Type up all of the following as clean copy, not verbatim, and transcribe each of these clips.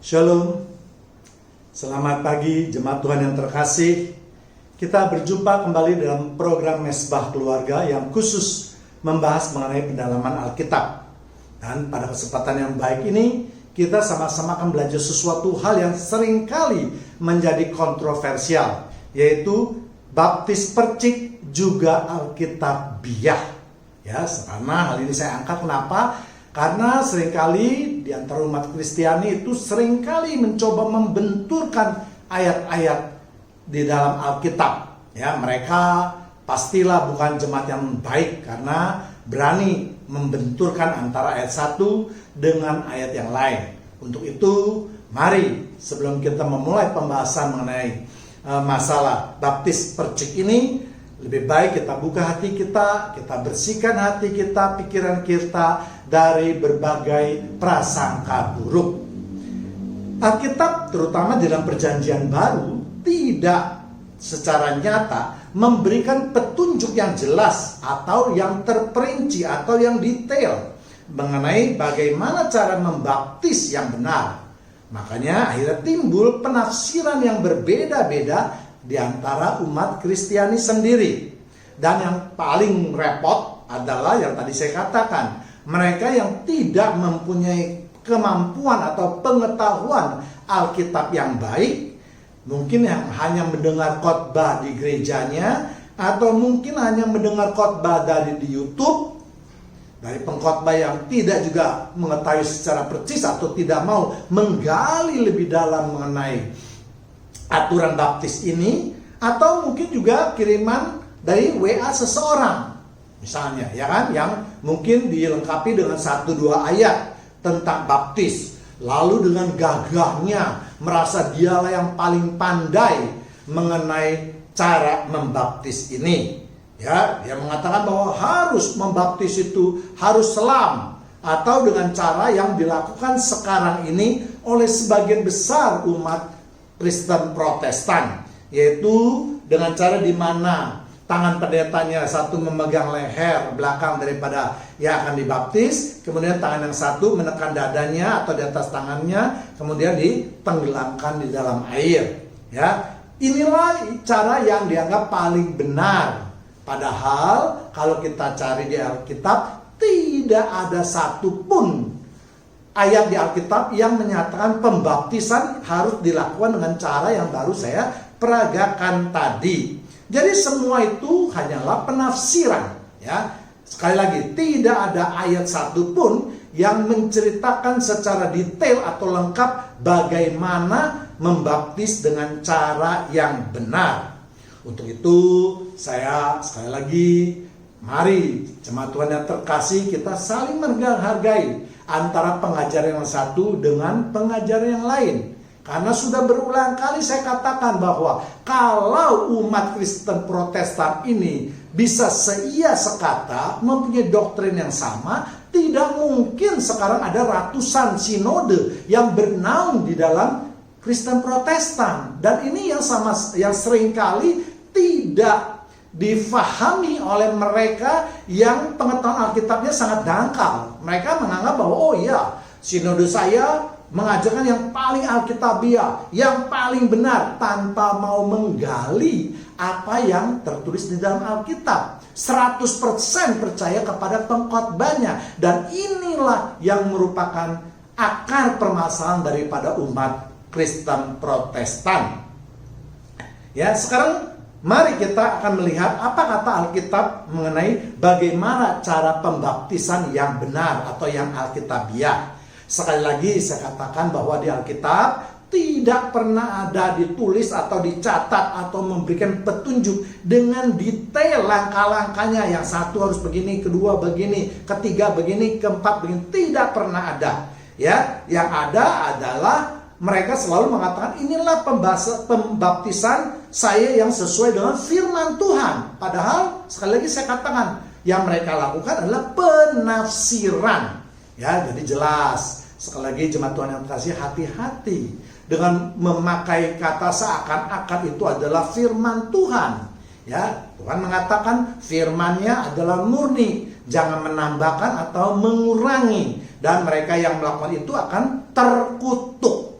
Shalom, selamat pagi jemaat Tuhan yang terkasih. Kita berjumpa kembali dalam program Mesbah Keluarga yang khusus membahas mengenai pendalaman Alkitab. Dan pada kesempatan yang baik ini, kita sama-sama akan belajar sesuatu hal yang seringkali menjadi kontroversial, yaitu baptis percik juga Alkitabiah. Ya, karena hal ini saya angkat kenapa? Karena seringkali di antara umat Kristiani itu seringkali mencoba membenturkan ayat-ayat di dalam Alkitab. Ya, mereka pastilah bukan jemaat yang baik karena berani membenturkan antara ayat satu dengan ayat yang lain. Untuk itu, mari sebelum kita memulai pembahasan mengenai masalah baptis percik ini, lebih baik kita buka hati kita bersihkan hati kita, pikiran kita dari berbagai prasangka buruk. Alkitab terutama dalam perjanjian baru tidak secara nyata memberikan petunjuk yang jelas atau yang terperinci atau yang detail mengenai bagaimana cara membaptis yang benar. Makanya akhirnya timbul penafsiran yang berbeda-beda di antara umat Kristiani sendiri. Dan yang paling repot adalah yang tadi saya katakan, mereka yang tidak mempunyai kemampuan atau pengetahuan Alkitab yang baik, mungkin yang hanya mendengar khotbah di gerejanya, atau mungkin hanya mendengar khotbah di YouTube, dari pengkhotbah yang tidak juga mengetahui secara persis atau tidak mau menggali lebih dalam mengenai aturan baptis ini, atau mungkin juga kiriman dari WA seseorang misalnya, ya kan, yang mungkin dilengkapi dengan 1-2 ayat tentang baptis, lalu dengan gagahnya merasa dialah yang paling pandai mengenai cara membaptis ini. Ya, dia mengatakan bahwa harus membaptis itu harus selam, atau dengan cara yang dilakukan sekarang ini oleh sebagian besar umat Kristen Protestan, yaitu dengan cara di mana tangan pendetanya satu memegang leher belakang daripada yang akan dibaptis, kemudian tangan yang satu menekan dadanya atau di atas tangannya, kemudian ditenggelamkan di dalam air. Ya, inilah cara yang dianggap paling benar. Padahal kalau kita cari di Alkitab, tidak ada satupun ayat di Alkitab yang menyatakan pembaptisan harus dilakukan dengan cara yang baru saya peragakan tadi. Jadi semua itu hanyalah penafsiran. Ya, sekali lagi, tidak ada ayat satupun yang menceritakan secara detail atau lengkap bagaimana membaptis dengan cara yang benar. Untuk itu saya sekali lagi, mari jemaat Tuhan yang terkasih, kita saling menghargai antara pengajaran yang satu dengan pengajaran yang lain. Karena sudah berulang kali saya katakan bahwa kalau umat Kristen Protestan ini bisa seia sekata mempunyai doktrin yang sama, tidak mungkin sekarang ada ratusan sinode yang bernaung di dalam Kristen Protestan. Dan ini yang seringkali tidak difahami oleh mereka yang pengetahuan Alkitabnya sangat dangkal. Mereka menganggap bahwa oh iya, sinode saya mengajarkan yang paling Alkitabiah, yang paling benar, tanpa mau menggali apa yang tertulis di dalam Alkitab. 100% percaya kepada pengkhotbahnya. Dan inilah yang merupakan akar permasalahan daripada umat Kristen Protestan. Ya, sekarang mari kita akan melihat apa kata Alkitab mengenai bagaimana cara pembaptisan yang benar atau yang Alkitabiah. Sekali lagi saya katakan bahwa di Alkitab tidak pernah ada ditulis atau dicatat atau memberikan petunjuk dengan detail langkah-langkahnya. Yang satu harus begini, kedua begini, ketiga begini, keempat begini. Tidak pernah ada. Ya, yang ada adalah mereka selalu mengatakan inilah pembaptisan saya yang sesuai dengan firman Tuhan. Padahal sekali lagi saya katakan yang mereka lakukan adalah penafsiran. Ya, jadi jelas. Sekali lagi jemaat Tuhan yang terkasih, hati-hati dengan memakai kata seakan-akan itu adalah firman Tuhan. Ya, Tuhan mengatakan firman-Nya adalah murni, jangan menambahkan atau mengurangi, dan mereka yang melakukan itu akan terkutuk.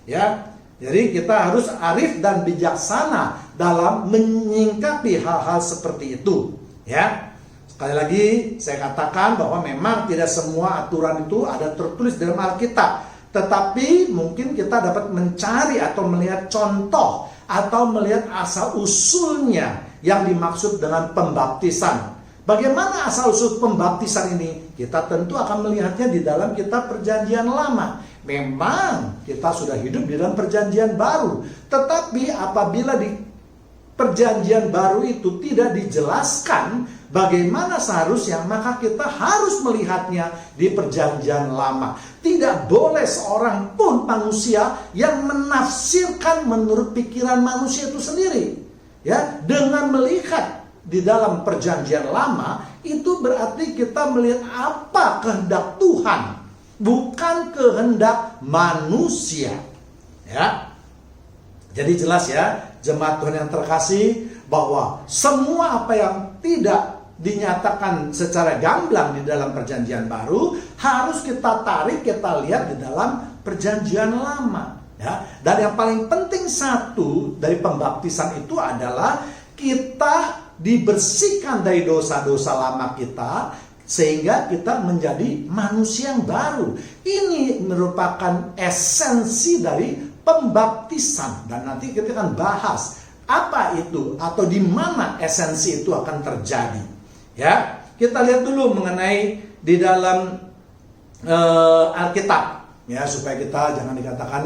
Ya, jadi kita harus arif dan bijaksana dalam menyingkapi hal-hal seperti itu. Ya, sekali lagi saya katakan bahwa memang tidak semua aturan itu ada tertulis dalam Alkitab, tetapi mungkin kita dapat mencari atau melihat contoh atau melihat asal usulnya yang dimaksud dengan pembaptisan. Bagaimana asal usul pembaptisan ini? Kita tentu akan melihatnya di dalam kitab Perjanjian Lama. Memang kita sudah hidup di dalam Perjanjian Baru, tetapi apabila di Perjanjian Baru itu tidak dijelaskan bagaimana seharusnya, maka kita harus melihatnya di Perjanjian Lama. Tidak boleh seorang pun manusia yang menafsirkan menurut pikiran manusia itu sendiri. Ya, dengan melihat di dalam Perjanjian Lama itu berarti kita melihat apa kehendak Tuhan, bukan kehendak manusia. Ya, jadi jelas ya, jemaat Tuhan yang terkasih, bahwa semua apa yang tidak dinyatakan secara gamblang di dalam Perjanjian Baru harus kita tarik, kita lihat di dalam Perjanjian Lama. Ya, dan yang paling penting satu dari pembaptisan itu adalah kita dibersihkan dari dosa-dosa lama kita, sehingga kita menjadi manusia yang baru. Ini merupakan esensi dari pembaptisan, dan nanti kita akan bahas apa itu atau di mana esensi itu akan terjadi. Ya, kita lihat dulu mengenai di dalam Alkitab, ya, supaya kita jangan dikatakan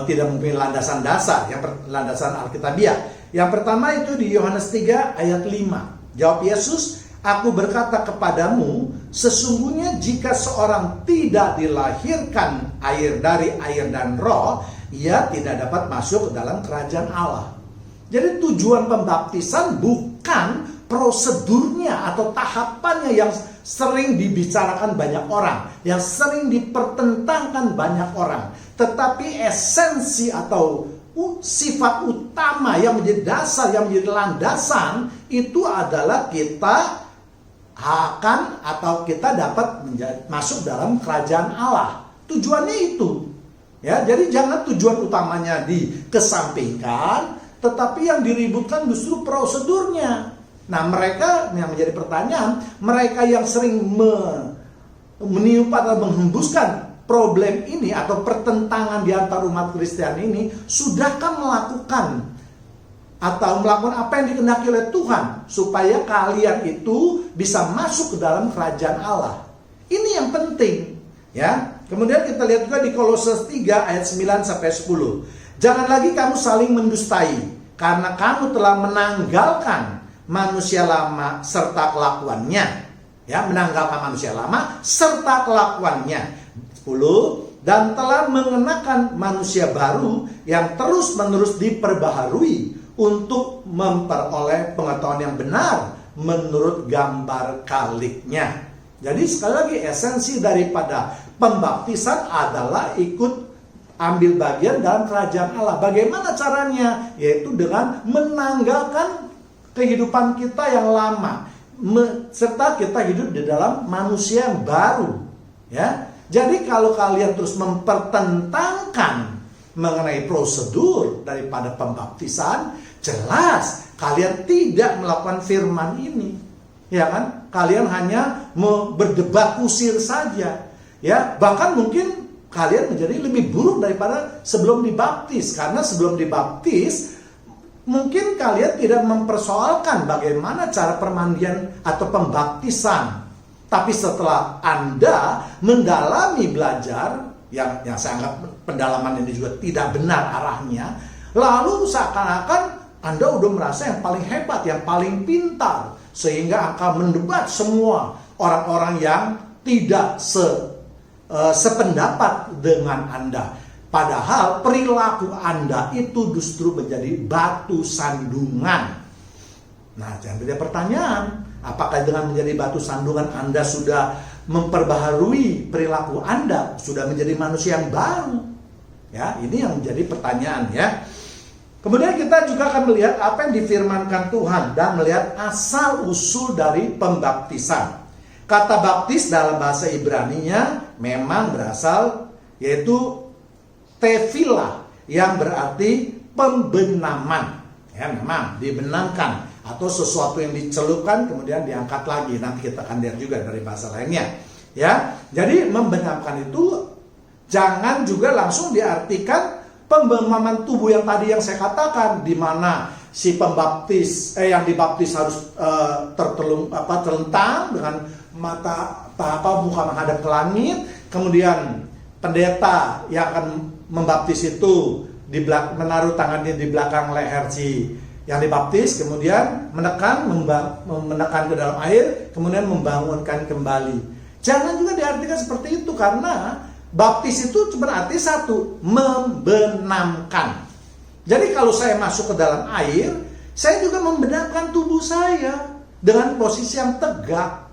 tidak mempunyai landasan dasar, yang landasan Alkitabiah. Yang pertama itu di Yohanes 3 ayat 5. Jawab Yesus, "Aku berkata kepadamu, sesungguhnya jika seorang tidak dilahirkan dari air dan roh, ia tidak dapat masuk ke dalam kerajaan Allah." Jadi tujuan pembaptisan bukan prosedurnya atau tahapannya yang sering dibicarakan banyak orang, yang sering dipertentangkan banyak orang. Tetapi esensi atau sifat utama yang menjadi dasar, yang menjadi landasan itu adalah kita akan atau kita dapat masuk dalam kerajaan Allah. Tujuannya itu. Ya, jadi jangan tujuan utamanya dikesampingkan, tetapi yang diributkan justru prosedurnya. Nah, mereka yang menjadi pertanyaan, mereka yang sering meniup atau menghembuskan problem ini atau pertentangan di antara umat Kristen ini, sudahkah melakukan apa yang dikehendaki oleh Tuhan supaya kalian itu bisa masuk ke dalam kerajaan Allah? Ini yang penting, ya. Kemudian kita lihat juga di Kolose 3 ayat 9 sampai 10. "Jangan lagi kamu saling mendustai, karena kamu telah menanggalkan manusia lama serta kelakuannya." Ya, menanggalkan manusia lama serta kelakuannya. 10, "Dan telah mengenakan manusia baru yang terus-menerus diperbaharui untuk memperoleh pengetahuan yang benar menurut gambar kaliknya." Jadi sekali lagi esensi daripada pembaptisan adalah ikut ambil bagian dalam kerajaan Allah. Bagaimana caranya? Yaitu dengan menanggalkan kehidupan kita yang lama, serta kita hidup di dalam manusia yang baru. Ya. Jadi kalau kalian terus mempertentangkan mengenai prosedur daripada pembaptisan, jelas kalian tidak melakukan firman ini. Ya kan? Kalian hanya berdebat kusir saja. Ya, bahkan mungkin kalian menjadi lebih buruk daripada sebelum dibaptis, karena sebelum dibaptis mungkin kalian tidak mempersoalkan bagaimana cara permandian atau pembaptisan. Tapi setelah Anda mendalami belajar, yang saya anggap pendalaman ini juga tidak benar arahnya, lalu seakan-akan Anda udah merasa yang paling hebat, yang paling pintar, sehingga akan mendebat semua orang-orang yang tidak sependapat dengan Anda. Padahal perilaku Anda itu justru menjadi batu sandungan. Nah, jangan ada pertanyaan, apakah dengan menjadi batu sandungan Anda sudah memperbaharui perilaku Anda, sudah menjadi manusia yang baru? Ya, ini yang menjadi pertanyaan, ya. Kemudian kita juga akan melihat apa yang difirmankan Tuhan dan melihat asal usul dari pembaptisan. Kata baptis dalam bahasa Ibraninya memang berasal yaitu tefilah, yang berarti pembenaman. Ya, memang dibenamkan atau sesuatu yang dicelupkan kemudian diangkat lagi. Nanti kita akan lihat juga dari bahasa lainnya. Ya, jadi membenamkan itu jangan juga langsung diartikan pembemaman tubuh yang tadi yang saya katakan, di mana si pembaptis yang dibaptis harus terlentang dengan muka menghadap ke langit, kemudian pendeta yang akan membaptis itu menaruh tangannya di belakang leher si yang dibaptis, kemudian menekan ke dalam air, kemudian membangunkan kembali. Jangan juga diartikan seperti itu, karena baptis itu berarti satu, membenamkan. Jadi kalau saya masuk ke dalam air, saya juga membenamkan tubuh saya dengan posisi yang tegak.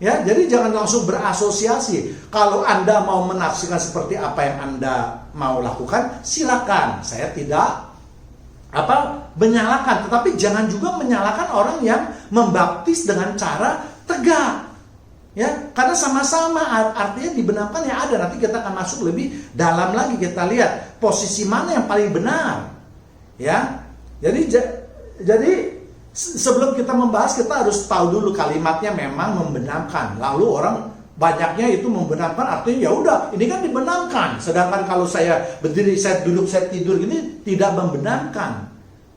Ya, jadi jangan langsung berasosiasi. Kalau Anda mau menafsirkan seperti apa yang Anda mau lakukan, silakan. Saya tidak menyalahkan, tetapi jangan juga menyalahkan orang yang membaptis dengan cara tegak. Ya, karena sama-sama artinya dibenamkan ya ada. Nanti kita akan masuk lebih dalam lagi, kita lihat posisi mana yang paling benar. Ya. Jadi sebelum kita membahas, kita harus tahu dulu kalimatnya memang membenamkan. Lalu orang banyaknya itu membenamkan artinya ya udah, ini kan dibenamkan. Sedangkan kalau saya berdiri, saya duduk, saya tidur ini tidak membenamkan.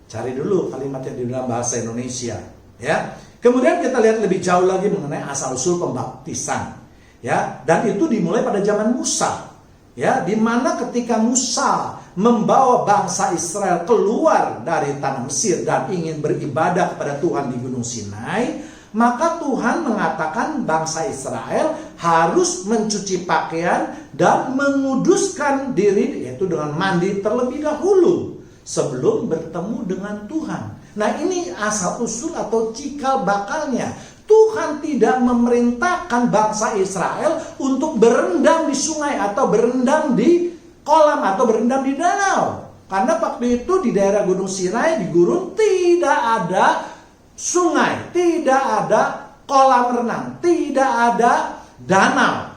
Cari dulu kalimatnya di dalam bahasa Indonesia, ya. Kemudian kita lihat lebih jauh lagi mengenai asal-usul pembaptisan. Ya, dan itu dimulai pada zaman Musa. Ya, di mana ketika Musa membawa bangsa Israel keluar dari tanah Mesir dan ingin beribadah kepada Tuhan di Gunung Sinai, maka Tuhan mengatakan bangsa Israel harus mencuci pakaian dan menguduskan diri, yaitu dengan mandi terlebih dahulu sebelum bertemu dengan Tuhan. Nah, ini asal-usul atau cikal bakalnya. Tuhan tidak memerintahkan bangsa Israel untuk berendam di sungai atau berendam di kolam atau berendam di danau. Karena waktu itu di daerah Gunung Sinai, di gurun, tidak ada sungai, tidak ada kolam renang, tidak ada danau.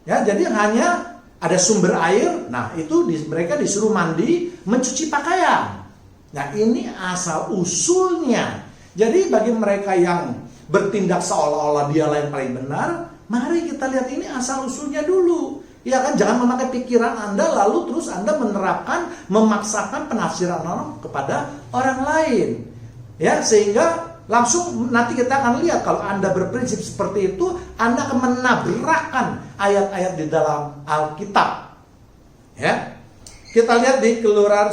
Ya, jadi hanya ada sumber air. Nah, itu mereka disuruh mandi, mencuci pakaian. Nah, ini asal usulnya. Jadi bagi mereka yang bertindak seolah-olah dia yang paling benar, mari kita lihat ini asal usulnya dulu. Ya kan, jangan memakai pikiran Anda lalu terus Anda menerapkan, memaksakan penafsiran orang kepada orang lain. Ya, sehingga langsung nanti kita akan lihat kalau Anda berprinsip seperti itu, Anda akan menabrakkan ayat-ayat di dalam Alkitab. Ya. Kita lihat di Keluaran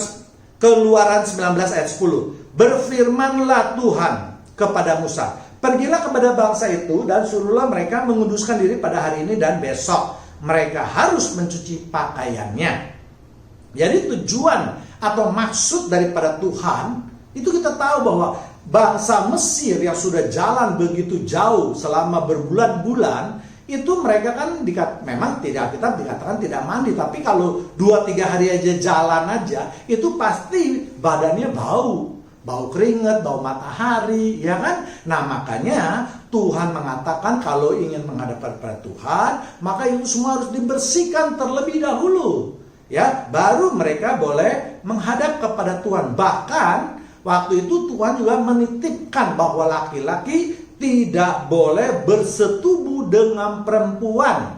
19 ayat 10. Berfirmanlah Tuhan kepada Musa, pergilah kepada bangsa itu dan suruhlah mereka menguduskan diri pada hari ini dan besok. Mereka harus mencuci pakaiannya. Jadi tujuan atau maksud daripada Tuhan, itu kita tahu bahwa bangsa Mesir yang sudah jalan begitu jauh selama berbulan-bulan, itu mereka kan memang tidak, kita dikatakan tidak mandi, tapi kalau 2-3 hari aja jalan aja, itu pasti badannya bau keringat, bau matahari, ya kan? Nah, makanya Tuhan mengatakan kalau ingin menghadap kepada Tuhan, maka itu semua harus dibersihkan terlebih dahulu, ya, baru mereka boleh menghadap kepada Tuhan. Bahkan waktu itu Tuhan juga menitipkan bahwa laki-laki tidak boleh bersetubuh dengan perempuan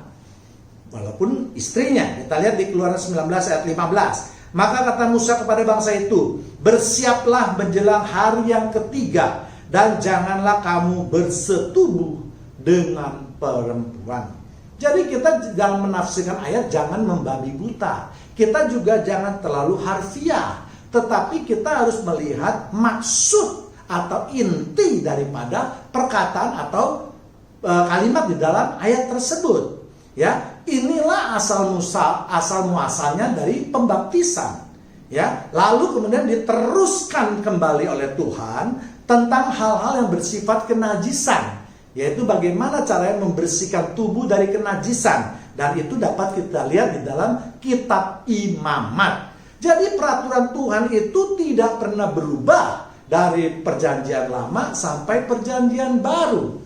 walaupun istrinya. Kita lihat di Keluaran 19 ayat 15. Maka kata Musa kepada bangsa itu, bersiaplah menjelang hari yang ketiga dan janganlah kamu bersetubuh dengan perempuan. Jadi kita jangan menafsirkan ayat, jangan membabi buta. Kita juga jangan terlalu harfiah, tetapi kita harus melihat maksud atau inti daripada perkataan atau kalimat di dalam ayat tersebut. Ya, inilah asal muasalnya dari pembaptisan. Ya, lalu kemudian diteruskan kembali oleh Tuhan tentang hal-hal yang bersifat kenajisan, yaitu bagaimana caranya membersihkan tubuh dari kenajisan, dan itu dapat kita lihat di dalam kitab Imamat. Jadi peraturan Tuhan itu tidak pernah berubah dari perjanjian lama sampai perjanjian baru.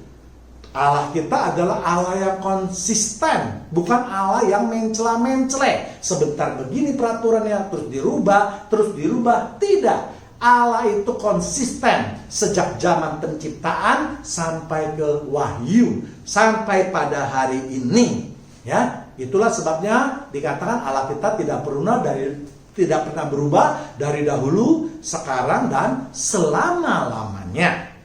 Allah kita adalah Allah yang konsisten, bukan Allah yang mencela-mencela. Sebentar begini peraturannya, terus dirubah. Tidak. Allah itu konsisten sejak zaman penciptaan sampai ke wahyu, sampai pada hari ini. Ya, itulah sebabnya dikatakan Allah kita tidak pernah berubah dari dahulu, sekarang, dan selama-lamanya.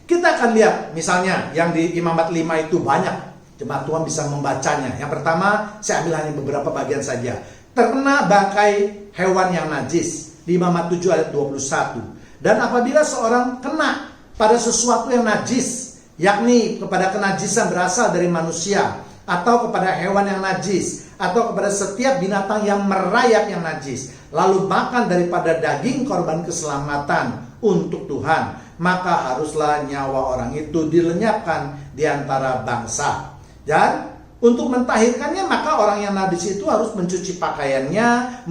Kita akan lihat misalnya yang di Imamat 5 itu banyak. Jemaat Tuhan bisa membacanya. Yang pertama, saya ambil hanya beberapa bagian saja. Terkena bangkai hewan yang najis. Di Imamat 7 ayat 21. Dan apabila seorang kena pada sesuatu yang najis, yakni kepada kenajisan berasal dari manusia, atau kepada hewan yang najis, atau kepada setiap binatang yang merayap yang najis, lalu makan daripada daging korban keselamatan untuk Tuhan, maka haruslah nyawa orang itu dilenyapkan di antara bangsa. Dan untuk mentahirkannya, maka orang yang najis itu harus mencuci pakaiannya,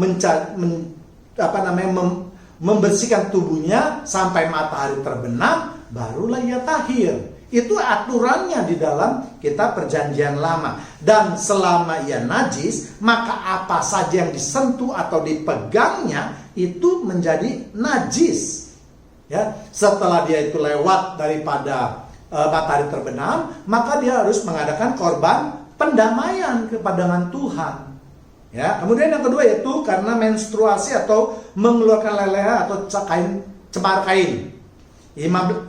membersihkan tubuhnya sampai matahari terbenam, barulah ia tahir. Itu aturannya di dalam kitab Perjanjian Lama. Dan selama ia najis, maka apa saja yang disentuh atau dipegangnya itu menjadi najis. Ya, setelah dia itu lewat daripada matahari terbenam, maka dia harus mengadakan korban pendamaian kepada Tuhan. Ya, kemudian yang kedua yaitu karena menstruasi atau mengeluarkan lelehan atau cemar kain.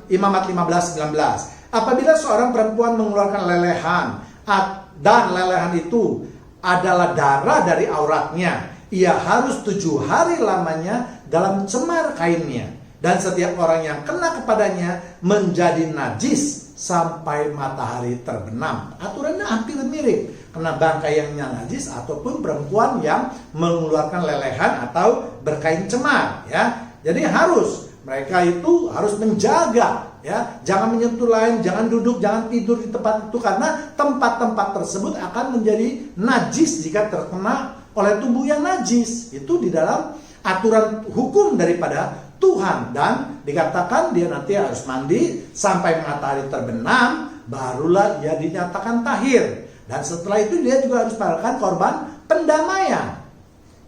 Imamat 15:19. Apabila seorang perempuan mengeluarkan lelehan dan lelehan itu adalah darah dari auratnya, ia harus 7 hari lamanya dalam cemar kainnya. Dan setiap orang yang kena kepadanya menjadi najis sampai matahari terbenam. Aturannya hampir mirip. Kena bangkai yang najis ataupun perempuan yang mengeluarkan lelehan atau berkain cemar. Ya, jadi mereka itu harus menjaga. Ya, jangan menyentuh lain, jangan duduk, jangan tidur di tempat itu, karena tempat-tempat tersebut akan menjadi najis jika terkena oleh tubuh yang najis. Itu di dalam aturan hukum daripada Tuhan, dan dikatakan dia nanti harus mandi sampai matahari terbenam, barulah ia dinyatakan tahir. Dan setelah itu dia juga harus melakukan korban pendamaian.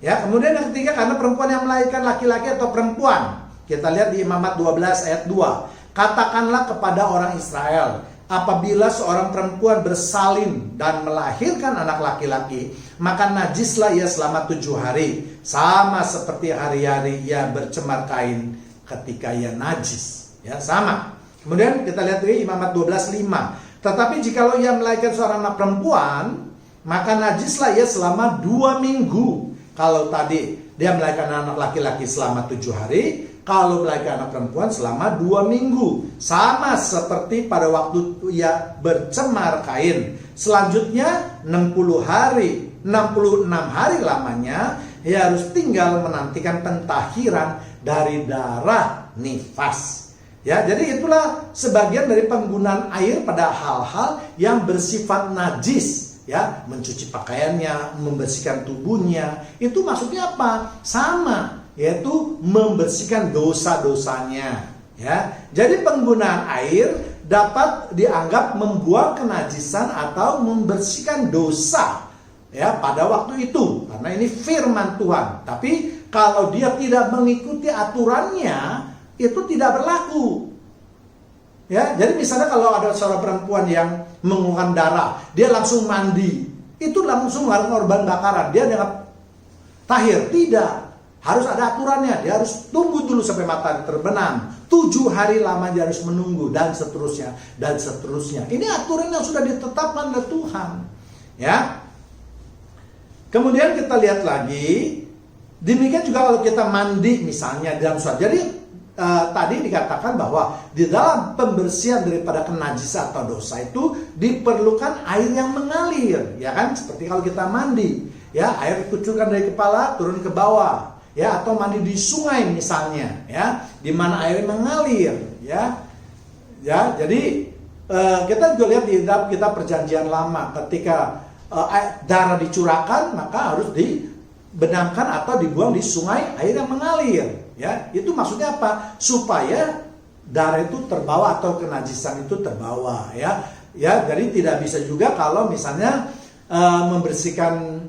Ya, kemudian yang ketiga, karena perempuan yang melahirkan laki-laki atau perempuan. Kita lihat di Imamat 12 ayat 2. Katakanlah kepada orang Israel, apabila seorang perempuan bersalin dan melahirkan anak laki-laki, maka najislah ia selama 7 hari, sama seperti hari-hari ia bercemar kain ketika ia najis. Ya, sama. Kemudian kita lihat di Imamat 12:5. Tetapi jikalau ia melahirkan seorang anak perempuan, maka najislah ia selama 2 minggu. Kalau tadi dia melahirkan anak laki-laki selama 7 hari, kalau melahirkan anak perempuan selama 2 minggu. Sama seperti pada waktu ia bercemar kain. Selanjutnya 66 hari lamanya ia harus tinggal menantikan pentahiran dari darah nifas. Ya, jadi itulah sebagian dari penggunaan air pada hal-hal yang bersifat najis. Ya, mencuci pakaiannya, membersihkan tubuhnya. Itu maksudnya apa? Sama, yaitu membersihkan dosa-dosanya. Ya, jadi penggunaan air dapat dianggap membuang kenajisan atau membersihkan dosa. Ya, pada waktu itu, karena ini firman Tuhan. Tapi kalau dia tidak mengikuti aturannya, itu tidak berlaku. Ya, jadi misalnya kalau ada seorang perempuan yang mengeluarkan darah, dia langsung mandi, itu langsung harus korban bakaran, dia dianggap tahir. Tidak, harus ada aturannya. Dia harus tunggu dulu sampai matahari terbenam, 7 hari lama dia harus menunggu, dan seterusnya dan seterusnya. Ini aturan yang sudah ditetapkan oleh Tuhan. Ya. Kemudian kita lihat lagi, demikian juga kalau kita mandi misalnya dalam suatu. Jadi tadi dikatakan bahwa di dalam pembersihan daripada kenajisan atau dosa itu diperlukan air yang mengalir, ya kan? Seperti kalau kita mandi, ya, air dikucurkan dari kepala turun ke bawah, ya, atau mandi di sungai misalnya, ya, di mana air mengalir, ya. Ya, jadi kita juga lihat di dalam kitab Perjanjian Lama, ketika darah dicurahkan, maka harus dibenamkan atau dibuang di sungai air yang mengalir. Ya, itu maksudnya apa? Supaya darah itu terbawa atau kenajisan itu terbawa, ya. Ya, jadi tidak bisa juga kalau misalnya membersihkan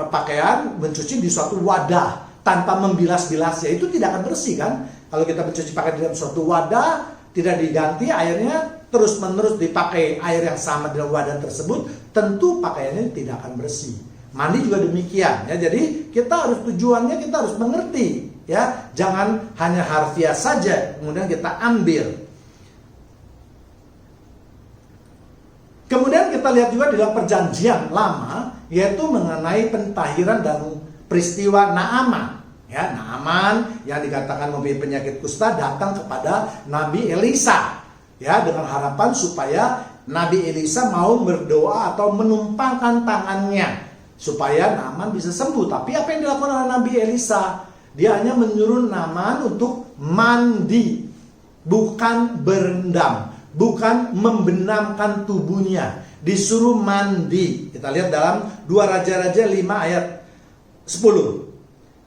pakaian, mencuci di suatu wadah tanpa membilas-bilas, ya itu tidak akan bersih kan. Kalau kita mencuci pakaian di dalam suatu wadah, tidak diganti airnya, terus-menerus dipakai air yang sama dengan wadah tersebut, tentu pakaiannya tidak akan bersih. Mandi juga demikian, ya. Jadi tujuannya kita harus mengerti, ya. Jangan hanya harfiah saja kemudian kita ambil. Kemudian kita lihat juga di dalam perjanjian lama, yaitu mengenai pentahiran dan peristiwa Naaman. Ya, Naaman yang dikatakan mempunyai penyakit kusta datang kepada Nabi Elisa, ya, dengan harapan supaya Nabi Elisa mau berdoa atau menumpangkan tangannya supaya Naaman bisa sembuh. Tapi apa yang dilakukan oleh Nabi Elisa? Dia hanya menyuruh Naaman untuk mandi, bukan berendam, bukan membenamkan tubuhnya, disuruh mandi. Kita lihat dalam 2 Raja-Raja 5 ayat 10.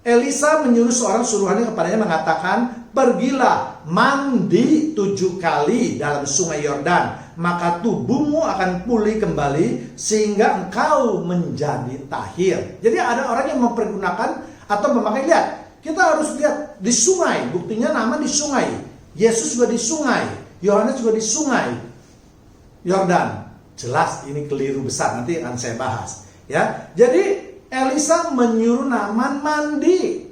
Elisa menyuruh seorang suruhannya kepadanya mengatakan, pergilah mandi 7 kali dalam sungai Yordan, maka tubuhmu akan pulih kembali sehingga engkau menjadi tahir. Jadi ada orang yang mempergunakan atau memakai, lihat, kita harus lihat di sungai, buktinya Naaman di sungai, Yesus juga di sungai, Yohanes juga di sungai Yordan. Jelas ini keliru besar, nanti akan saya bahas, ya. Jadi Elisa menyuruh Naaman mandi.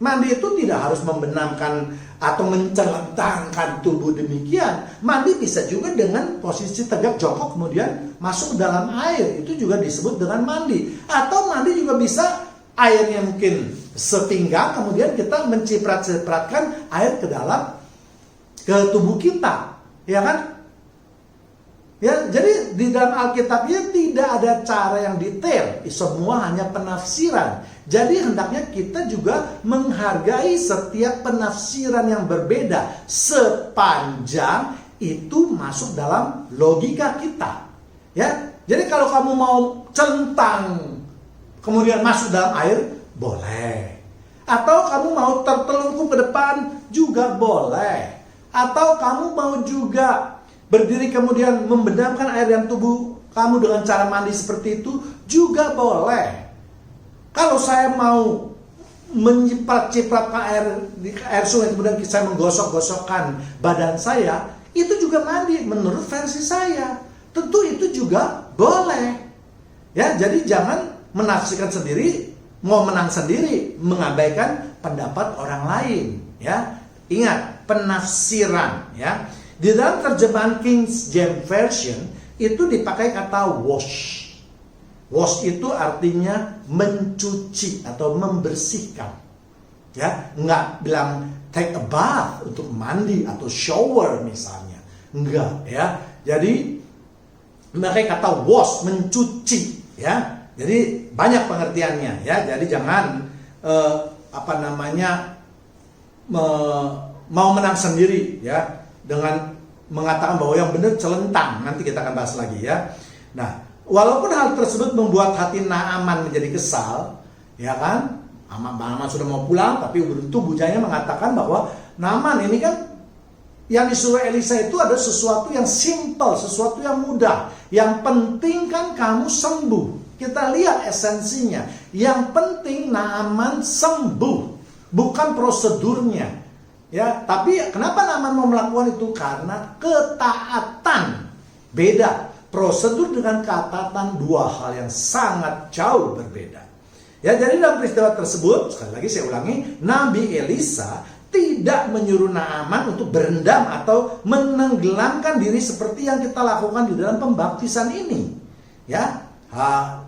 Mandi itu tidak harus membenamkan atau mencelentangkan tubuh demikian. Mandi bisa juga dengan posisi tegak jongkok kemudian masuk ke dalam air, itu juga disebut dengan mandi. Atau mandi juga bisa airnya mungkin sepinggang, kemudian kita menciprat-cipratkan air ke tubuh kita, ya kan? Ya, jadi di dalam Alkitabnya tidak ada cara yang detail, semua hanya penafsiran. Jadi hendaknya kita juga menghargai setiap penafsiran yang berbeda sepanjang itu masuk dalam logika kita. Ya, jadi kalau kamu mau centang kemudian masuk dalam air, boleh. Atau kamu mau tertelungkup ke depan juga boleh. Atau kamu mau juga berdiri kemudian membenamkan air dalam tubuh kamu dengan cara mandi seperti itu juga boleh. Kalau saya mau menciprat-cipratkan air sungai kemudian saya menggosok-gosokkan badan saya, itu juga mandi menurut versi saya. Tentu itu juga boleh. Ya, jadi jangan menafsirkan sendiri, mau menang sendiri, mengabaikan pendapat orang lain, ya. Ingat, penafsiran, ya. Di dalam terjemahan King James Version itu dipakai kata wash. Wash itu artinya mencuci atau membersihkan. Ya, enggak bilang take a bath untuk mandi atau shower misalnya. Enggak, ya. Jadi pakai kata wash, mencuci, ya. Jadi banyak pengertiannya, ya. Jadi jangan mau menang sendiri, ya, dengan mengatakan bahwa yang benar celentang. Nanti kita akan bahas lagi, ya. Nah, walaupun hal tersebut membuat hati Naaman menjadi kesal, ya kan? Naaman sudah mau pulang, tapi bujangnya mengatakan bahwa Naaman ini kan yang disuruh Elisa itu ada sesuatu yang simple, sesuatu yang mudah. Yang penting kan kamu sembuh. Kita lihat esensinya. Yang penting Naaman sembuh, bukan prosedurnya. Ya, tapi kenapa Naaman mau melakukan itu? Karena ketaatan. Beda. Prosedur dengan ketaatan dua hal yang sangat jauh berbeda. Ya, jadi dalam peristiwa tersebut, sekali lagi saya ulangi, Nabi Elisa tidak menyuruh Naaman untuk berendam atau menenggelamkan diri seperti yang kita lakukan di dalam pembaptisan ini. Ya,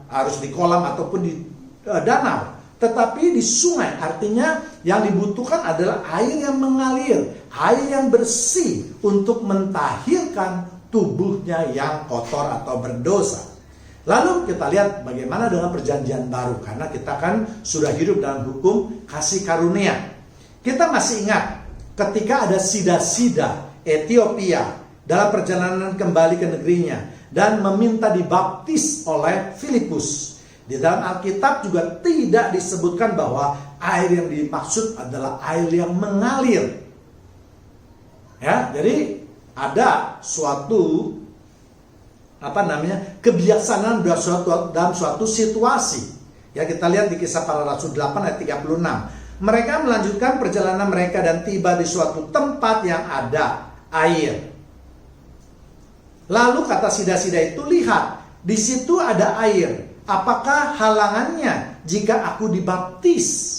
harus di kolam ataupun di danau. Tetapi di sungai, artinya yang dibutuhkan adalah air yang mengalir, air yang bersih untuk mentahirkan tubuhnya yang kotor atau berdosa. Lalu kita lihat bagaimana dengan perjanjian baru, karena kita kan sudah hidup dalam hukum kasih karunia. Kita masih ingat ketika ada sida-sida Ethiopia dalam perjalanan kembali ke negerinya dan meminta dibaptis oleh Filipus. Di dalam Alkitab juga tidak disebutkan bahwa air yang dimaksud adalah air yang mengalir. Ya, jadi ada suatu kebijaksanaan dalam suatu situasi. Ya, kita lihat di Kisah Para Rasul 8 ayat 36. Mereka melanjutkan perjalanan mereka dan tiba di suatu tempat yang ada air. Lalu kata sida-sida itu, lihat, di situ ada air. Apakah halangannya jika aku dibaptis?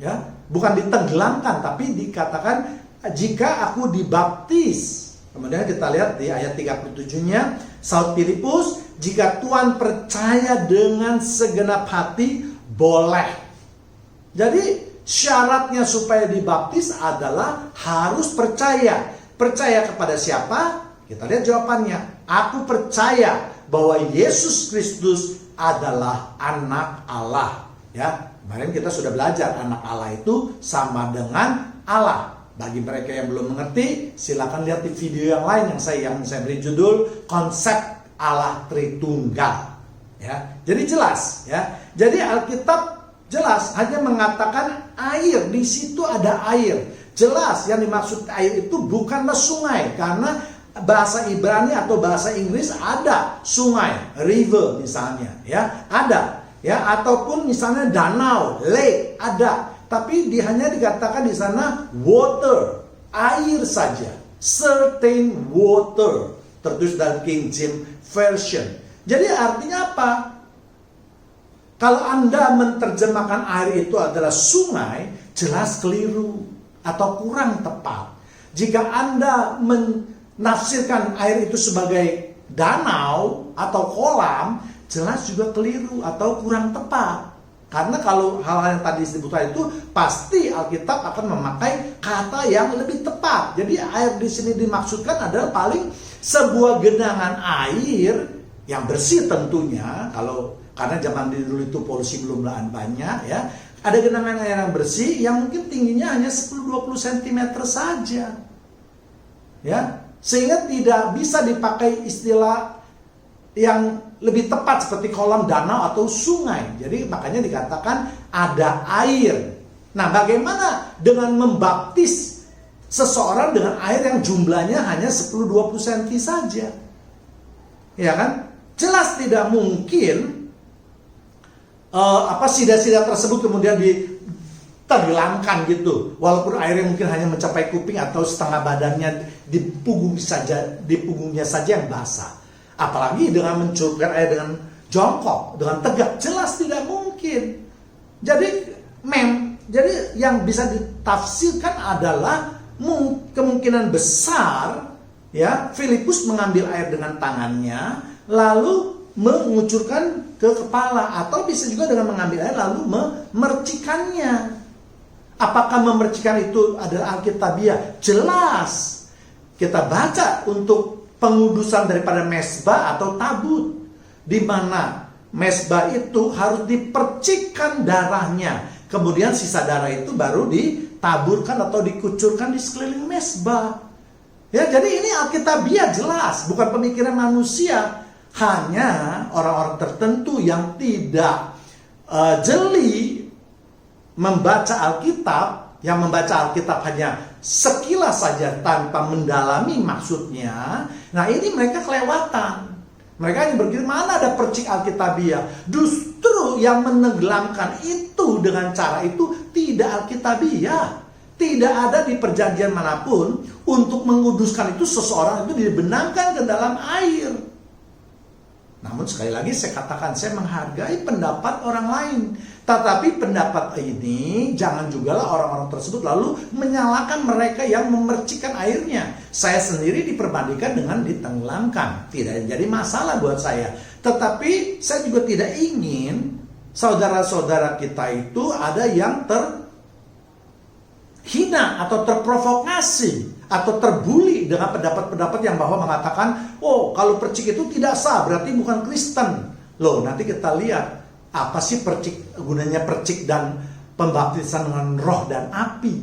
Ya, bukan ditenggelamkan, tapi dikatakan jika aku dibaptis. Kemudian kita lihat di ayat 37-nya, Saud Filipus, jika Tuhan percaya dengan segenap hati, boleh. Jadi syaratnya supaya dibaptis adalah harus percaya. Percaya kepada siapa? Kita lihat jawabannya. Aku percaya bahwa Yesus Kristus adalah anak Allah. Ya, kemarin kita sudah belajar anak Allah itu sama dengan Allah. Bagi mereka yang belum mengerti, silakan lihat di video yang lain yang saya beri judul Konsep Allah Tritunggal. Ya, jadi jelas ya. Jadi Alkitab jelas hanya mengatakan air, di situ ada air. Jelas yang dimaksud air itu bukanlah sungai, karena bahasa Ibrani atau bahasa Inggris ada sungai, river misalnya, ya, ada. Ya, ataupun misalnya danau, lake, ada. Tapi hanya dikatakan di sana water, air saja, certain water, tertulis dalam King James Version. Jadi artinya apa? Kalau Anda menerjemahkan air itu adalah sungai, jelas keliru atau kurang tepat. Jika Anda menafsirkan air itu sebagai danau atau kolam, jelas juga keliru atau kurang tepat. Karena kalau hal-hal yang tadi disebutkan itu, pasti Alkitab akan memakai kata yang lebih tepat. Jadi air di sini dimaksudkan adalah paling sebuah genangan air yang bersih tentunya. Karena zaman dulu itu polusi belum banyak, ya. Ada genangan air yang bersih yang mungkin tingginya hanya 10-20 cm saja. Ya, sehingga tidak bisa dipakai istilah yang lebih tepat seperti kolam, danau atau sungai. Jadi makanya dikatakan ada air. Nah, bagaimana dengan membaptis seseorang dengan air yang jumlahnya hanya 10-20 cm saja? Ya kan? Jelas tidak mungkin sida-sida tersebut kemudian ditenggelamkan gitu. Walaupun airnya mungkin hanya mencapai kuping atau setengah badannya, di punggungnya saja yang basah. Apalagi dengan mencurahkan air dengan jongkok, dengan tegak, jelas tidak mungkin. Jadi yang bisa ditafsirkan adalah kemungkinan besar, ya, Filipus mengambil air dengan tangannya lalu mengucurkan ke kepala, atau bisa juga dengan mengambil air lalu memercikannya. Apakah memercikan itu adalah alkitabiah? Jelas. Kita baca untuk pengudusan daripada mesbah atau tabut, di mana mesbah itu harus dipercikkan darahnya, kemudian sisa darah itu baru ditaburkan atau dikucurkan di sekeliling mesbah. Ya, jadi ini alkitabiah jelas, bukan pemikiran manusia. Hanya orang-orang tertentu yang tidak jeli membaca Alkitab, yang membaca Alkitab hanya sekilas saja tanpa mendalami maksudnya. Nah, ini mereka kelewatan. Mereka hanya berpikir mana ada percik alkitabiah. Justru yang menenggelamkan itu dengan cara itu tidak alkitabiah. Tidak ada di perjanjian manapun untuk menguduskan itu seseorang itu dibenamkan ke dalam air. Namun sekali lagi saya katakan, saya menghargai pendapat orang lain. Tetapi pendapat ini jangan jugalah orang-orang tersebut lalu menyalahkan mereka yang memercikan airnya. Saya sendiri diperbandingkan dengan ditenggelamkan. Tidak jadi masalah buat saya. Tetapi saya juga tidak ingin saudara-saudara kita itu ada yang terhina atau terprovokasi atau terbuli dengan pendapat-pendapat yang bahwa mengatakan, oh kalau percik itu tidak sah, berarti bukan Kristen. Loh, nanti kita lihat apa sih percik, gunanya percik dan pembaptisan dengan roh dan api.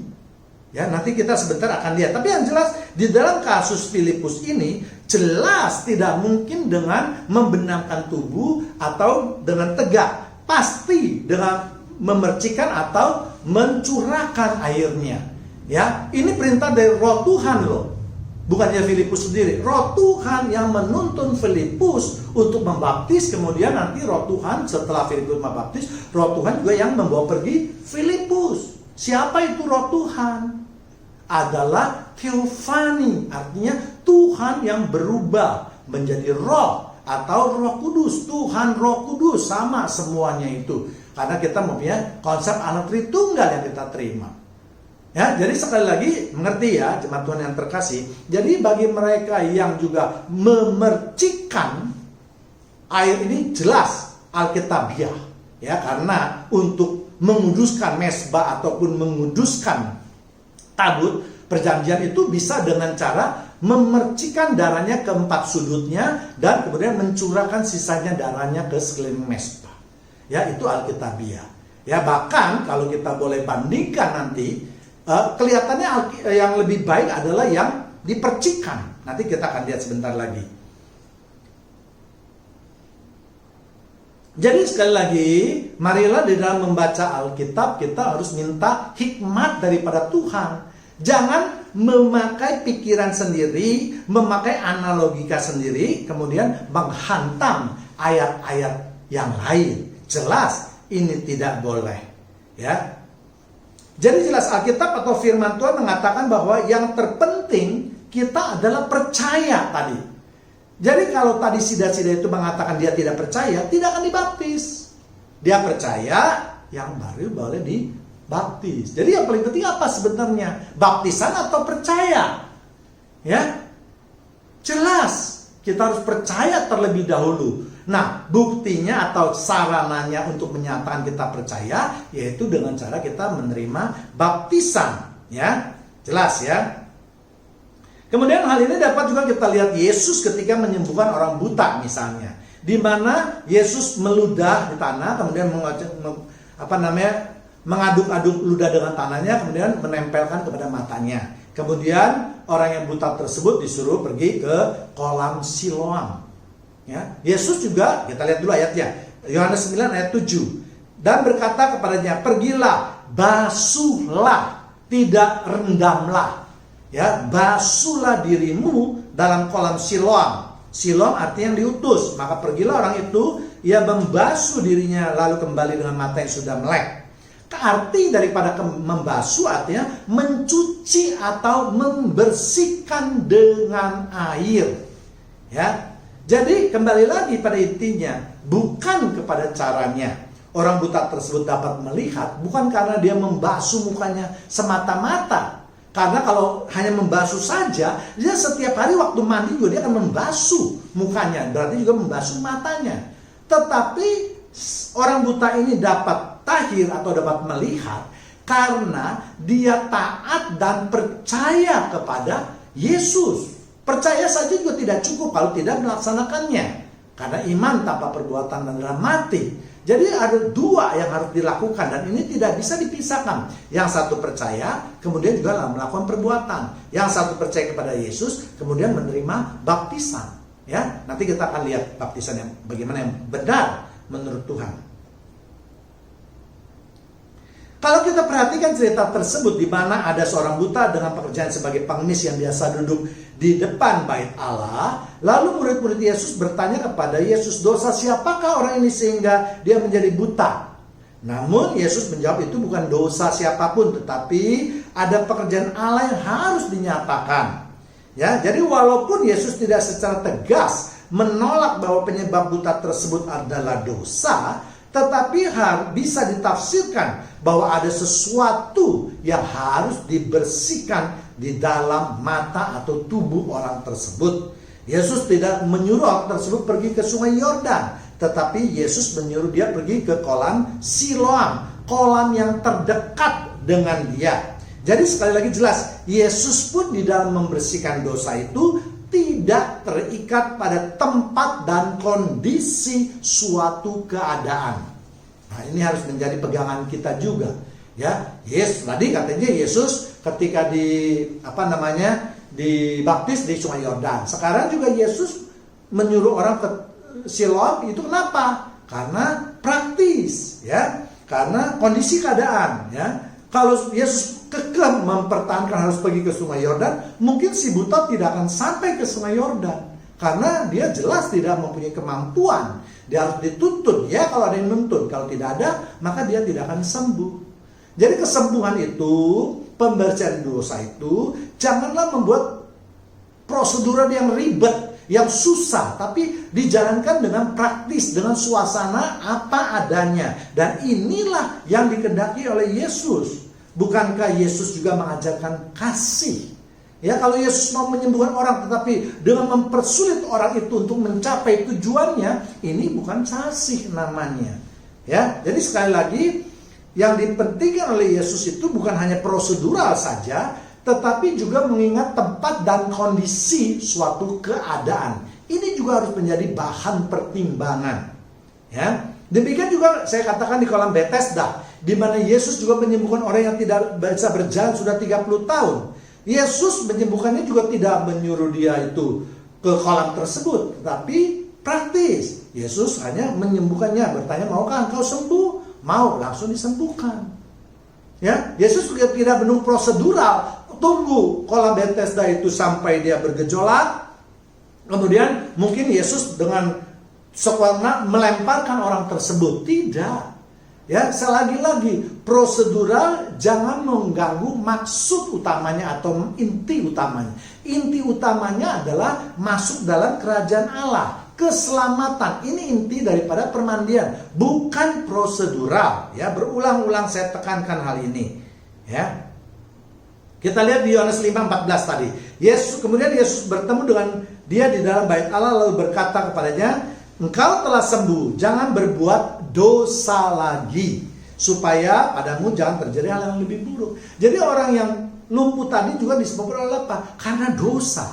Ya, nanti kita sebentar akan lihat. Tapi yang jelas di dalam kasus Filipus ini jelas tidak mungkin dengan membenamkan tubuh atau dengan tegak. Pasti dengan memercikan atau mencurahkan airnya. Ya, ini perintah dari Roh Tuhan loh. Bukannya Filipus sendiri, Roh Tuhan yang menuntun Filipus untuk membaptis. Kemudian nanti Roh Tuhan setelah Filipus membaptis, Roh Tuhan juga yang membawa pergi Filipus. Siapa itu Roh Tuhan? Adalah Theophany, artinya Tuhan yang berubah menjadi Roh atau Roh Kudus. Tuhan Roh Kudus, sama semuanya itu. Karena kita mempunyai konsep anak Tritunggal yang kita terima. Ya, jadi sekali lagi mengerti ya jemaat Tuhan yang terkasih. Jadi bagi mereka yang juga memercikan air ini jelas Alkitabiah, ya, karena untuk menguduskan mezbah ataupun menguduskan tabut perjanjian itu bisa dengan cara memercikan darahnya ke 4 sudutnya dan kemudian mencurahkan sisanya darahnya ke sekeliling mezbah. Ya, itu Alkitabiah. Ya, bahkan kalau kita boleh bandingkan nanti, kelihatannya yang lebih baik adalah yang dipercikan. Nanti kita akan lihat sebentar lagi. Jadi sekali lagi, marilah di dalam membaca Alkitab kita harus minta hikmat daripada Tuhan. Jangan memakai pikiran sendiri, memakai analogika sendiri, kemudian menghantam ayat-ayat yang lain. Jelas ini tidak boleh, ya. Jadi jelas Alkitab atau firman Tuhan mengatakan bahwa yang terpenting kita adalah percaya tadi. Jadi kalau tadi sida-sida itu mengatakan dia tidak percaya, tidak akan dibaptis. Dia percaya, yang baru boleh dibaptis. Jadi yang paling penting apa sebenarnya? Baptisan atau percaya? Ya, jelas kita harus percaya terlebih dahulu. Nah, buktinya atau sarananya untuk menyatakan kita percaya yaitu dengan cara kita menerima baptisan, ya. Jelas ya. Kemudian hal ini dapat juga kita lihat Yesus ketika menyembuhkan orang buta misalnya, di mana Yesus meludah di tanah, kemudian mengaduk-aduk ludah dengan tanahnya, kemudian menempelkan kepada matanya. Kemudian orang yang buta tersebut disuruh pergi ke kolam Siloam. Ya, Yesus juga, kita lihat dulu ayatnya, Yohanes 9 ayat 7. Dan berkata kepadanya, pergilah, basuhlah, tidak rendamlah. Ya, basuhlah dirimu dalam kolam Siloam. Siloam artinya yang diutus. Maka pergilah orang itu, ia membasuh dirinya lalu kembali dengan mata yang sudah melek. Arti daripada membasuh artinya mencuci atau membersihkan dengan air. Ya. Jadi kembali lagi pada intinya, bukan kepada caranya. Orang buta tersebut dapat melihat bukan karena dia membasuh mukanya semata-mata. Karena kalau hanya membasuh saja, dia setiap hari waktu mandi juga dia akan membasuh mukanya, berarti juga membasuh matanya. Tetapi orang buta ini dapat tahir atau dapat melihat karena dia taat dan percaya kepada Yesus. Percaya saja juga tidak cukup kalau tidak melaksanakannya. Karena iman tanpa perbuatan adalah mati. Jadi ada dua yang harus dilakukan dan ini tidak bisa dipisahkan. Yang satu percaya, kemudian juga melakukan perbuatan. Yang satu percaya kepada Yesus, kemudian menerima baptisan. Ya, nanti kita akan lihat baptisan yang bagaimana yang benar menurut Tuhan. Kalau kita perhatikan cerita tersebut di mana ada seorang buta dengan pekerjaan sebagai pengemis yang biasa duduk di depan bait Allah, lalu murid-murid Yesus bertanya kepada Yesus, dosa siapakah orang ini sehingga dia menjadi buta? Namun Yesus menjawab itu bukan dosa siapapun, tetapi ada pekerjaan Allah yang harus dinyatakan. Ya, jadi walaupun Yesus tidak secara tegas menolak bahwa penyebab buta tersebut adalah dosa, tetapi bisa ditafsirkan bahwa ada sesuatu yang harus dibersihkan di dalam mata atau tubuh orang tersebut. Yesus tidak menyuruh orang tersebut pergi ke sungai Yordan, tetapi Yesus menyuruh dia pergi ke kolam Siloam, kolam yang terdekat dengan dia. Jadi sekali lagi jelas, Yesus pun di dalam membersihkan dosa itu tidak terikat pada tempat dan kondisi suatu keadaan. Nah, ini harus menjadi pegangan kita juga, ya. Yes, tadi katanya Yesus ketika dibaptis di Sungai Yordan. Sekarang juga Yesus menyuruh orang ke Siloam, itu kenapa? Karena praktis, ya. Karena kondisi keadaan, ya. Kalau Yesus kekeh mempertahankan harus pergi ke Sungai Yordan, mungkin si buta tidak akan sampai ke Sungai Yordan. Karena dia jelas tidak mempunyai kemampuan. Dia harus dituntun. Ya, kalau ada yang nuntun. Kalau tidak ada, maka dia tidak akan sembuh. Jadi kesembuhan itu, pembersihan dosa itu, janganlah membuat prosedur yang ribet, yang susah, tapi dijalankan dengan praktis, dengan suasana apa adanya. Dan inilah yang dikehendaki oleh Yesus. Bukankah Yesus juga mengajarkan kasih? Ya, kalau Yesus mau menyembuhkan orang tetapi dengan mempersulit orang itu untuk mencapai tujuannya, ini bukan kasih namanya. Ya, jadi sekali lagi yang dipentingkan oleh Yesus itu bukan hanya prosedural saja, tetapi juga mengingat tempat dan kondisi suatu keadaan. Ini juga harus menjadi bahan pertimbangan. Ya, demikian juga saya katakan di kolam Bethesda, di mana Yesus juga menyembuhkan orang yang tidak bisa berjalan sudah 30 tahun. Yesus menyembuhkannya juga tidak menyuruh dia itu ke kolam tersebut, tetapi praktis. Yesus hanya menyembuhkannya, bertanya, maukah engkau sembuh? Mau, langsung disembuhkan. Ya, Yesus juga tidak menunggu prosedural. Tunggu kolam Bethesda itu sampai dia bergejolak. Kemudian mungkin Yesus dengan sekuatnya melemparkan orang tersebut. Tidak. Ya, lagi prosedural jangan mengganggu maksud utamanya atau inti utamanya. Inti utamanya adalah masuk dalam kerajaan Allah. Keselamatan, ini inti daripada permandian, bukan prosedural. Ya, berulang-ulang saya tekankan hal ini. Ya. Kita lihat di Yohanes 5:14 tadi. Kemudian Yesus bertemu dengan dia di dalam bait Allah lalu berkata kepadanya, engkau telah sembuh, jangan berbuat dosa lagi, supaya padamu jangan terjadi hal yang lebih buruk. Jadi orang yang lumpuh tadi juga disebabkan oleh apa? Karena dosa.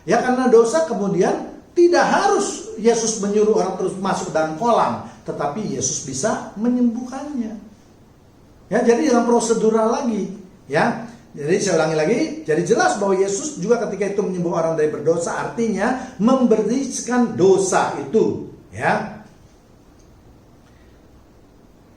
Ya, karena dosa kemudian tidak harus Yesus menyuruh orang terus masuk dalam kolam, tetapi Yesus bisa menyembuhkannya. Ya, jadi dalam prosedural lagi, ya. Jadi saya ulangi lagi, jadi jelas bahwa Yesus juga ketika itu menyembuhkan orang dari berdosa, artinya membersihkan dosa itu, ya.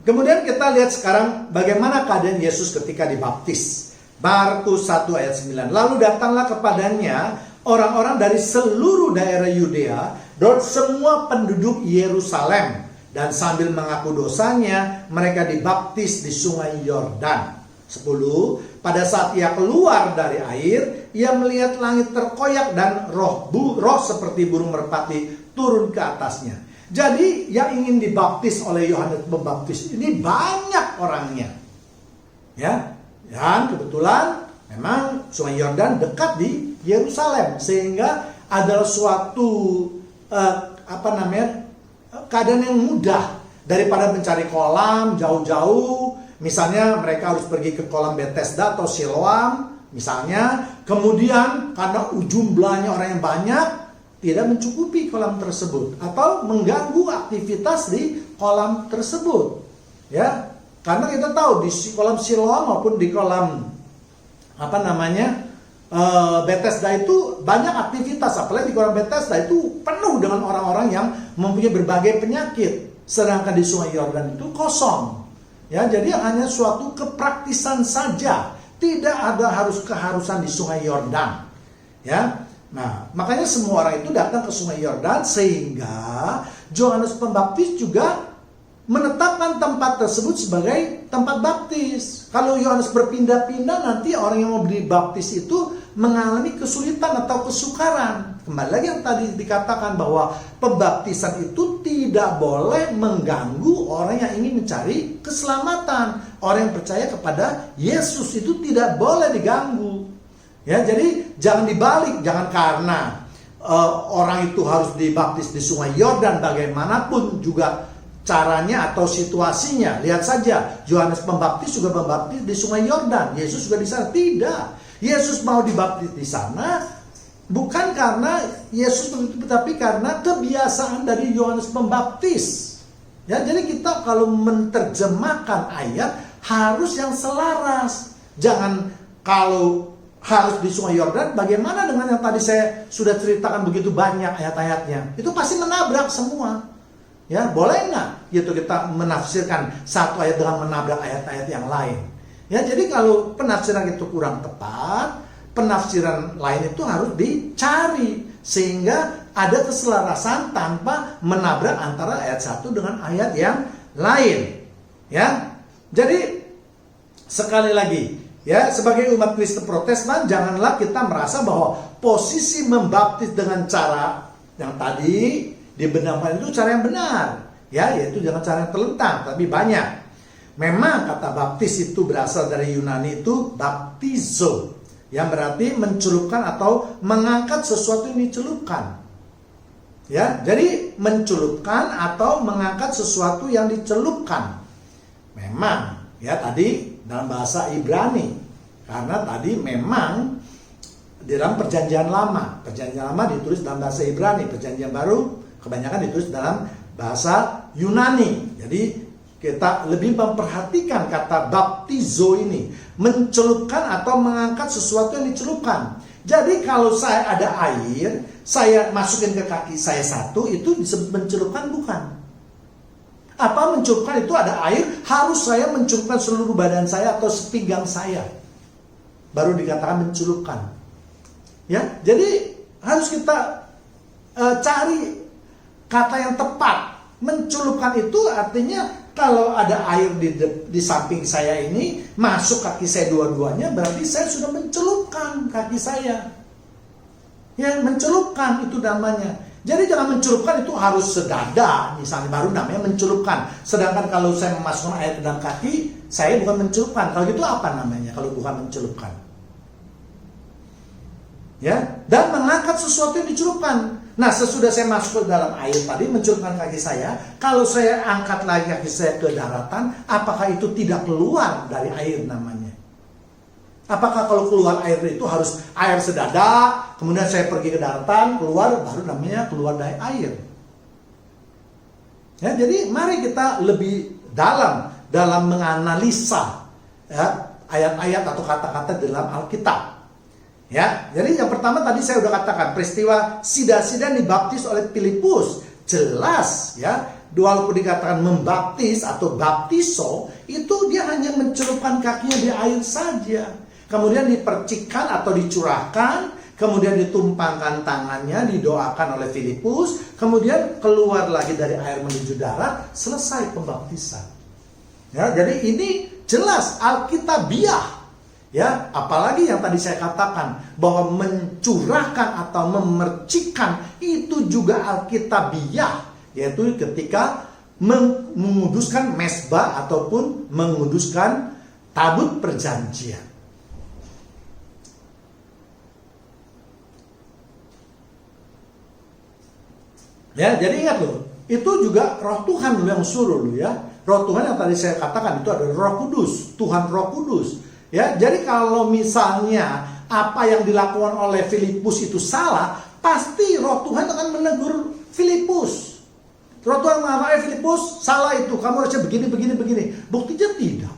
Kemudian kita lihat sekarang bagaimana keadaan Yesus ketika dibaptis. Markus 1 ayat 9. Lalu datanglah kepadanya orang-orang dari seluruh daerah Yudea dan semua penduduk Yerusalem, dan sambil mengaku dosanya mereka dibaptis di Sungai Yordan. 10. Pada saat ia keluar dari air, ia melihat langit terkoyak dan roh seperti burung merpati turun ke atasnya. Jadi yang ingin dibaptis oleh Yohanes Pembaptis ini banyak orangnya. Ya, dan kebetulan memang Sungai Yordan dekat di Yerusalem, sehingga adalah suatu keadaan yang mudah daripada mencari kolam jauh-jauh. Misalnya mereka harus pergi ke kolam Bethesda atau Siloam misalnya, kemudian karena jumlahnya orang yang banyak tidak mencukupi kolam tersebut atau mengganggu aktivitas di kolam tersebut. Ya, karena kita tahu di kolam Siloam maupun di kolam Bethesda itu banyak aktivitas, apalagi di kolam Bethesda itu penuh dengan orang-orang yang mempunyai berbagai penyakit, sedangkan di Sungai Yordan itu kosong. Ya, jadi hanya suatu kepraktisan saja, tidak ada keharusan di Sungai Yordan. Ya, nah makanya semua orang itu datang ke Sungai Yordan, sehingga Yohanes Pembaptis juga menetapkan tempat tersebut sebagai tempat baptis. Kalau Yohanes berpindah-pindah, nanti orang yang mau dibaptis itu mengalami kesulitan atau kesukaran. Kembali lagi yang tadi dikatakan bahwa pembaptisan itu tidak boleh mengganggu orang yang ingin mencari keselamatan. Orang yang percaya kepada Yesus itu tidak boleh diganggu. Ya, jadi jangan dibalik, jangan karena orang itu harus dibaptis di Sungai Yordan bagaimanapun juga caranya atau situasinya. Lihat saja, Yohanes Pembaptis juga membaptis di Sungai Yordan. Yesus juga di sana. Tidak. Yesus mau dibaptis di sana bukan karena Yesus begitu, tapi karena kebiasaan dari Yohanes Pembaptis. Ya, jadi kita kalau menerjemahkan ayat harus yang selaras. Jangan kalau harus di Sungai Yordan, bagaimana dengan yang tadi saya sudah ceritakan begitu banyak ayat-ayatnya? Itu pasti menabrak semua. Ya, boleh nggak gitu kita menafsirkan satu ayat dengan menabrak ayat-ayat yang lain? Ya, jadi kalau penafsiran itu kurang tepat, penafsiran lain itu harus dicari sehingga ada keselarasan tanpa menabrak antara ayat satu dengan ayat yang lain. Ya. Jadi sekali lagi, ya, sebagai umat Kristen Protestan janganlah kita merasa bahwa posisi membaptis dengan cara yang tadi dibenarkan itu cara yang benar, ya, yaitu dengan cara yang terlentang, tapi banyak. Memang kata baptis itu berasal dari Yunani itu baptizo, yang berarti mencelupkan atau mengangkat sesuatu yang dicelupkan. Ya, jadi mencelupkan atau mengangkat sesuatu yang dicelupkan. Memang, ya, tadi dalam bahasa Ibrani, karena tadi memang di dalam perjanjian lama ditulis dalam bahasa Ibrani, perjanjian baru kebanyakan ditulis dalam bahasa Yunani. Jadi kita lebih memperhatikan kata baptizo ini, mencelupkan atau mengangkat sesuatu yang dicelupkan. Jadi kalau saya ada air, saya masukin ke kaki saya satu, itu disebut mencelupkan bukan? Apa mencelupkan itu ada air, harus saya mencelupkan seluruh badan saya atau sepinggang saya, baru dikatakan mencelupkan. Ya, jadi harus kita cari kata yang tepat. Mencelupkan itu artinya kalau ada air di samping saya ini, masuk kaki saya dua-duanya, berarti saya sudah mencelupkan kaki saya. Ya, mencelupkan itu namanya. Jadi jangan mencelupkan itu harus sedada, misalnya, baru namanya mencelupkan. Sedangkan kalau saya memasukkan air ke dalam kaki, saya bukan mencelupkan. Kalau gitu apa namanya kalau bukan mencelupkan? Ya, dan mengangkat sesuatu yang dicelupkan. Nah, sesudah saya masuk ke dalam air tadi, mencelupkan kaki saya, kalau saya angkat lagi kaki saya ke daratan, apakah itu tidak keluar dari air namanya? Apakah kalau keluar air itu harus air sedada, kemudian saya pergi ke daratan, keluar, baru namanya keluar dari air? Ya, jadi mari kita lebih dalam menganalisa, ya, ayat-ayat atau kata-kata dalam Alkitab. Ya, jadi yang pertama tadi saya sudah katakan, peristiwa Sidan dibaptis oleh Filipus, jelas, ya, walaupun dikatakan membaptis atau baptiso, itu dia hanya mencelupkan kakinya di air saja, kemudian dipercikkan atau dicurahkan, kemudian ditumpangkan tangannya, didoakan oleh Filipus, kemudian keluar lagi dari air menuju darat, selesai pembaptisan. Ya, jadi ini jelas Alkitabiah. Ya, apalagi yang tadi saya katakan bahwa mencurahkan atau memercikkan itu juga Alkitabiah, yaitu ketika menguduskan mesbah ataupun menguduskan tabut perjanjian. Ya, jadi ingat loh, itu juga Roh Tuhan loh yang suruh loh, ya. Roh Tuhan yang tadi saya katakan itu adalah Roh Kudus, Tuhan Roh Kudus. Ya, jadi kalau misalnya apa yang dilakukan oleh Filipus itu salah, pasti Roh Tuhan akan menegur Filipus. Roh Tuhan mengatakan, Filipus, salah itu, kamu harusnya begini. Buktinya tidak.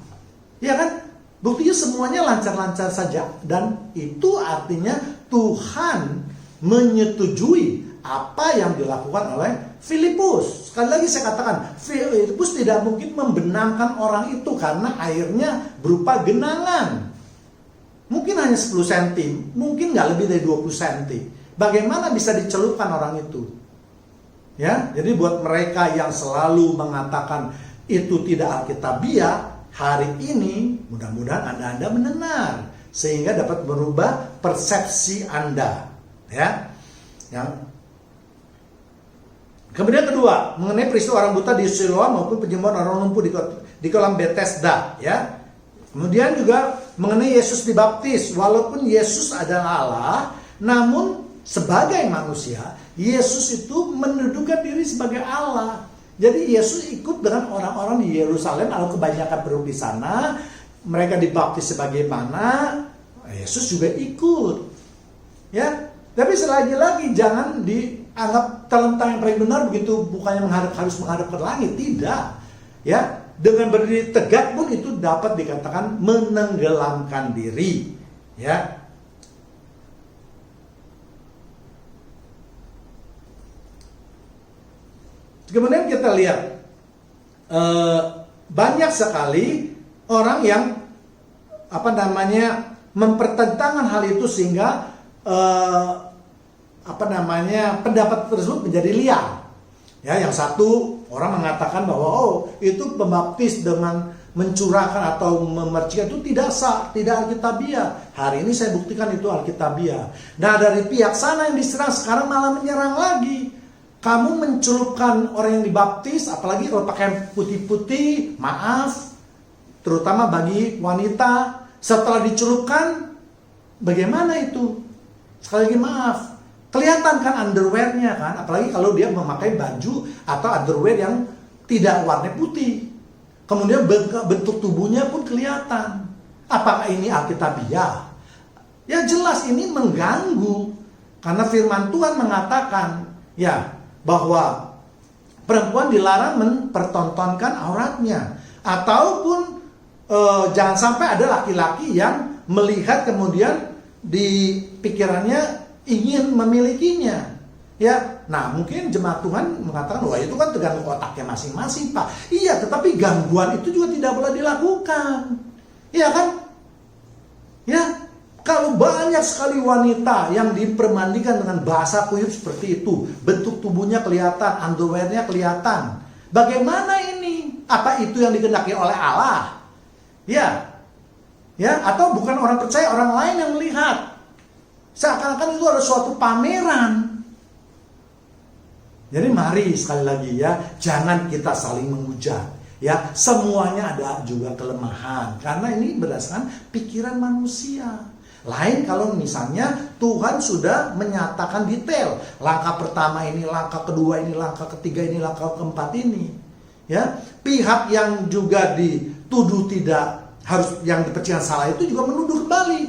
Ya kan? Buktinya semuanya lancar-lancar saja. Dan itu artinya Tuhan menyetujui apa yang dilakukan oleh Filipus. Sekali lagi saya katakan, Filipus tidak mungkin membenamkan orang itu karena airnya berupa genangan. Mungkin hanya 10 cm, mungkin nggak lebih dari 20 cm. Bagaimana bisa dicelupkan orang itu? Ya, jadi buat mereka yang selalu mengatakan itu tidak Alkitabiah, hari ini mudah-mudahan Anda mendengar sehingga dapat merubah persepsi Anda. Ya, yang kemudian kedua, mengenai peristiwa orang buta di Siloam maupun penyembuhan orang lumpuh di kolam Bethesda, ya. Kemudian juga mengenai Yesus dibaptis, walaupun Yesus adalah Allah, namun sebagai manusia, Yesus itu mendudukan diri sebagai Allah. Jadi Yesus ikut dengan orang-orang di Yerusalem, atau kebanyakan penduduk di sana, mereka dibaptis sebagaimana, Yesus juga ikut. Ya, tapi selagi-lagi jangan dianggap talenta yang paling benar begitu, bukannya harus menghadap ke langit, tidak. Ya, dengan berdiri tegak pun itu dapat dikatakan menenggelamkan diri. Ya. Kemudian kita lihat banyak sekali orang yang mempertentangkan hal itu sehingga pendapat tersebut menjadi liar. Ya, yang satu orang mengatakan bahwa itu pembaptis dengan mencurahkan atau memercikan itu tidak sah, tidak alkitabiah. Hari ini saya buktikan itu alkitabiah. Nah, dari pihak sana yang diserang sekarang malah menyerang lagi. Kamu mencelupkan orang yang dibaptis, apalagi kalau pakai putih-putih, maaf, terutama bagi wanita, setelah dicelupkan, bagaimana itu? Sekali lagi maaf, kelihatan kan underwear-nya kan, apalagi kalau dia memakai baju atau underwear yang tidak warna putih. Kemudian bentuk tubuhnya pun kelihatan. Apakah ini alkitabiah? Ya jelas ini mengganggu. Karena firman Tuhan mengatakan bahwa perempuan dilarang mempertontonkan auratnya. Ataupun jangan sampai ada laki-laki yang melihat kemudian di pikirannya ingin memilikinya. Ya, nah mungkin jemaat Tuhan mengatakan, wah itu kan tergantung otaknya masing-masing, Pak. Iya, tetapi gangguan itu juga tidak boleh dilakukan. Iya kan? Ya, kalau banyak sekali wanita yang dipermandikan dengan bahasa kuyup seperti itu, bentuk tubuhnya kelihatan, underwear-nya kelihatan. Bagaimana ini? Apa itu yang dikehendaki oleh Allah? Ya, atau bukan orang percaya, orang lain yang melihat. Seakan-akan itu ada suatu pameran. Jadi mari sekali lagi jangan kita saling menghujat. Semuanya ada juga kelemahan. Karena ini berdasarkan pikiran manusia. Lain kalau misalnya Tuhan sudah menyatakan detail. Langkah pertama ini, langkah kedua ini, langkah ketiga ini, langkah keempat ini. Pihak yang juga dituduh tidak harus, yang dipercaya salah itu juga menuduh kembali.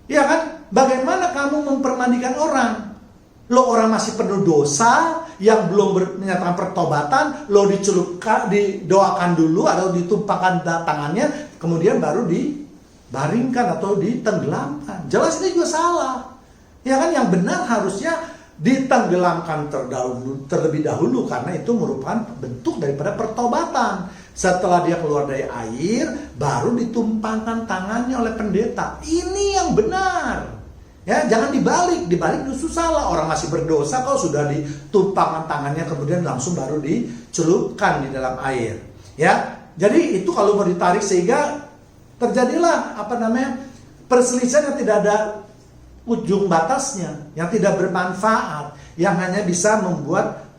Ya kan? Bagaimana kamu mempermandikan orang? Orang masih penuh dosa, yang belum menyatakan pertobatan, dicelupkan, didoakan dulu atau ditumpahkan tangannya, kemudian baru dibaringkan atau ditenggelamkan. Jelas ini juga salah. Ya kan, yang benar harusnya ditenggelamkan terlebih dahulu karena itu merupakan bentuk daripada pertobatan. Setelah dia keluar dari air, baru ditumpahkan tangannya oleh pendeta. Ini yang benar. Jangan dibalik justru salah. Orang masih berdosa kalau sudah ditumpahkan tangannya kemudian langsung baru dicelupkan di dalam air. Jadi itu kalau mau ditarik sehingga terjadilah perselisihan yang tidak ada ujung batasnya, yang tidak bermanfaat, yang hanya bisa membuat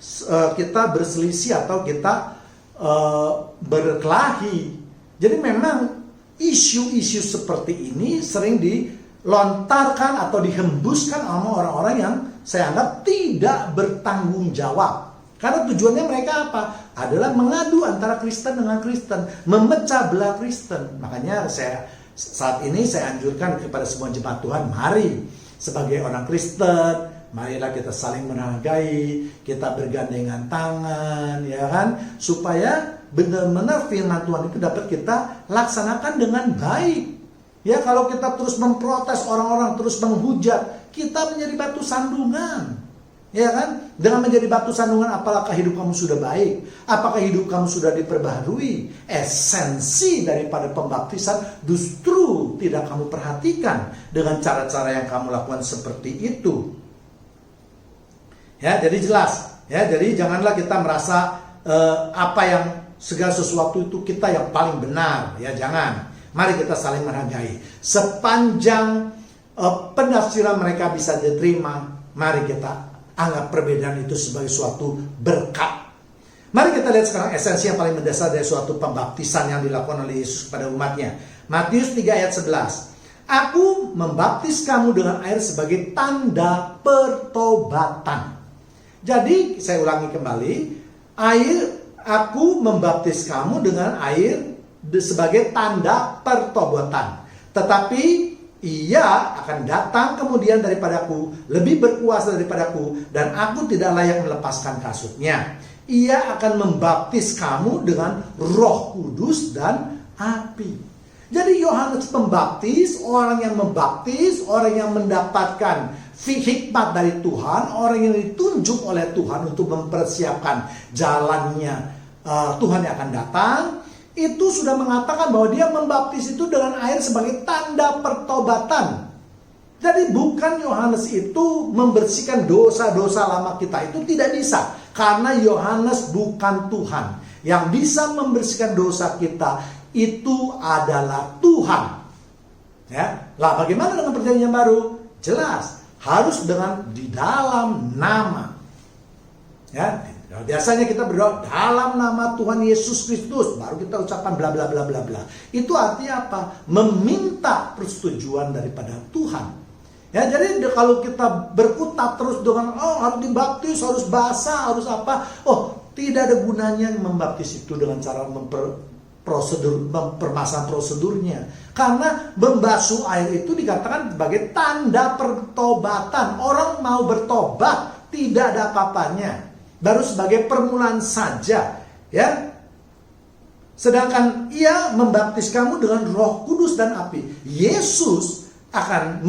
kita berselisih atau kita berkelahi. Jadi memang isu-isu seperti ini sering dilontarkan atau dihembuskan sama orang-orang yang saya anggap tidak bertanggung jawab. Karena tujuannya mereka apa? Adalah mengadu antara Kristen dengan Kristen, memecah belah Kristen. Makanya saat ini saya anjurkan kepada semua jemaat Tuhan, mari sebagai orang Kristen, marilah kita saling menghargai, kita bergandengan tangan, supaya benar-benar firman Tuhan itu dapat kita laksanakan dengan baik. Kalau kita terus memprotes orang-orang, terus menghujat, kita menjadi batu sandungan. Dengan menjadi batu sandungan, apakah hidup kamu sudah baik? Apakah hidup kamu sudah diperbaharui? Esensi daripada pembaptisan justru tidak kamu perhatikan dengan cara-cara yang kamu lakukan seperti itu. Jadi jelas. Jadi janganlah kita merasa apa yang segala sesuatu itu kita yang paling benar. Jangan. Mari kita saling menghargai. Sepanjang penafsiran mereka bisa diterima, mari kita anggap perbedaan itu sebagai suatu berkat. Mari kita lihat sekarang esensi yang paling mendasar dari suatu pembaptisan yang dilakukan oleh Yesus kepada umatnya. Matius 3 ayat 11. Aku membaptis kamu dengan air sebagai tanda pertobatan. Jadi saya ulangi kembali, aku membaptis kamu dengan air sebagai tanda pertobatan. Tetapi ia akan datang kemudian daripadaku, lebih berkuasa daripadaku, dan aku tidak layak melepaskan kasutnya. Ia akan membaptis kamu dengan Roh Kudus dan api. Jadi Yohanes Pembaptis, orang yang membaptis, orang yang mendapatkan hikmat dari Tuhan, orang yang ditunjuk oleh Tuhan untuk mempersiapkan jalannya Tuhan yang akan datang. itu sudah mengatakan bahwa dia membaptis itu dengan air sebagai tanda pertobatan. Jadi bukan Yohanes itu membersihkan dosa-dosa lama kita, itu tidak bisa. Karena Yohanes bukan Tuhan. Yang bisa membersihkan dosa kita itu adalah Tuhan. Ya, lah bagaimana dengan perjanjian baru? Jelas, harus dengan di dalam nama. Ya, biasanya kita berdoa dalam nama Tuhan Yesus Kristus, baru kita ucapkan bla bla bla bla bla. Itu artinya apa? Meminta persetujuan daripada Tuhan. Ya, jadi kalau kita berkutat terus dengan harus dibaptis, harus basah, harus apa? Tidak ada gunanya membaptis itu dengan cara mempermasalahan prosedurnya. Karena membasuh air itu dikatakan sebagai tanda pertobatan. Orang mau bertobat tidak ada apa-apanya, baru sebagai permulaan saja, ya. Sedangkan ia membaptis kamu dengan Roh Kudus dan api. Yesus akan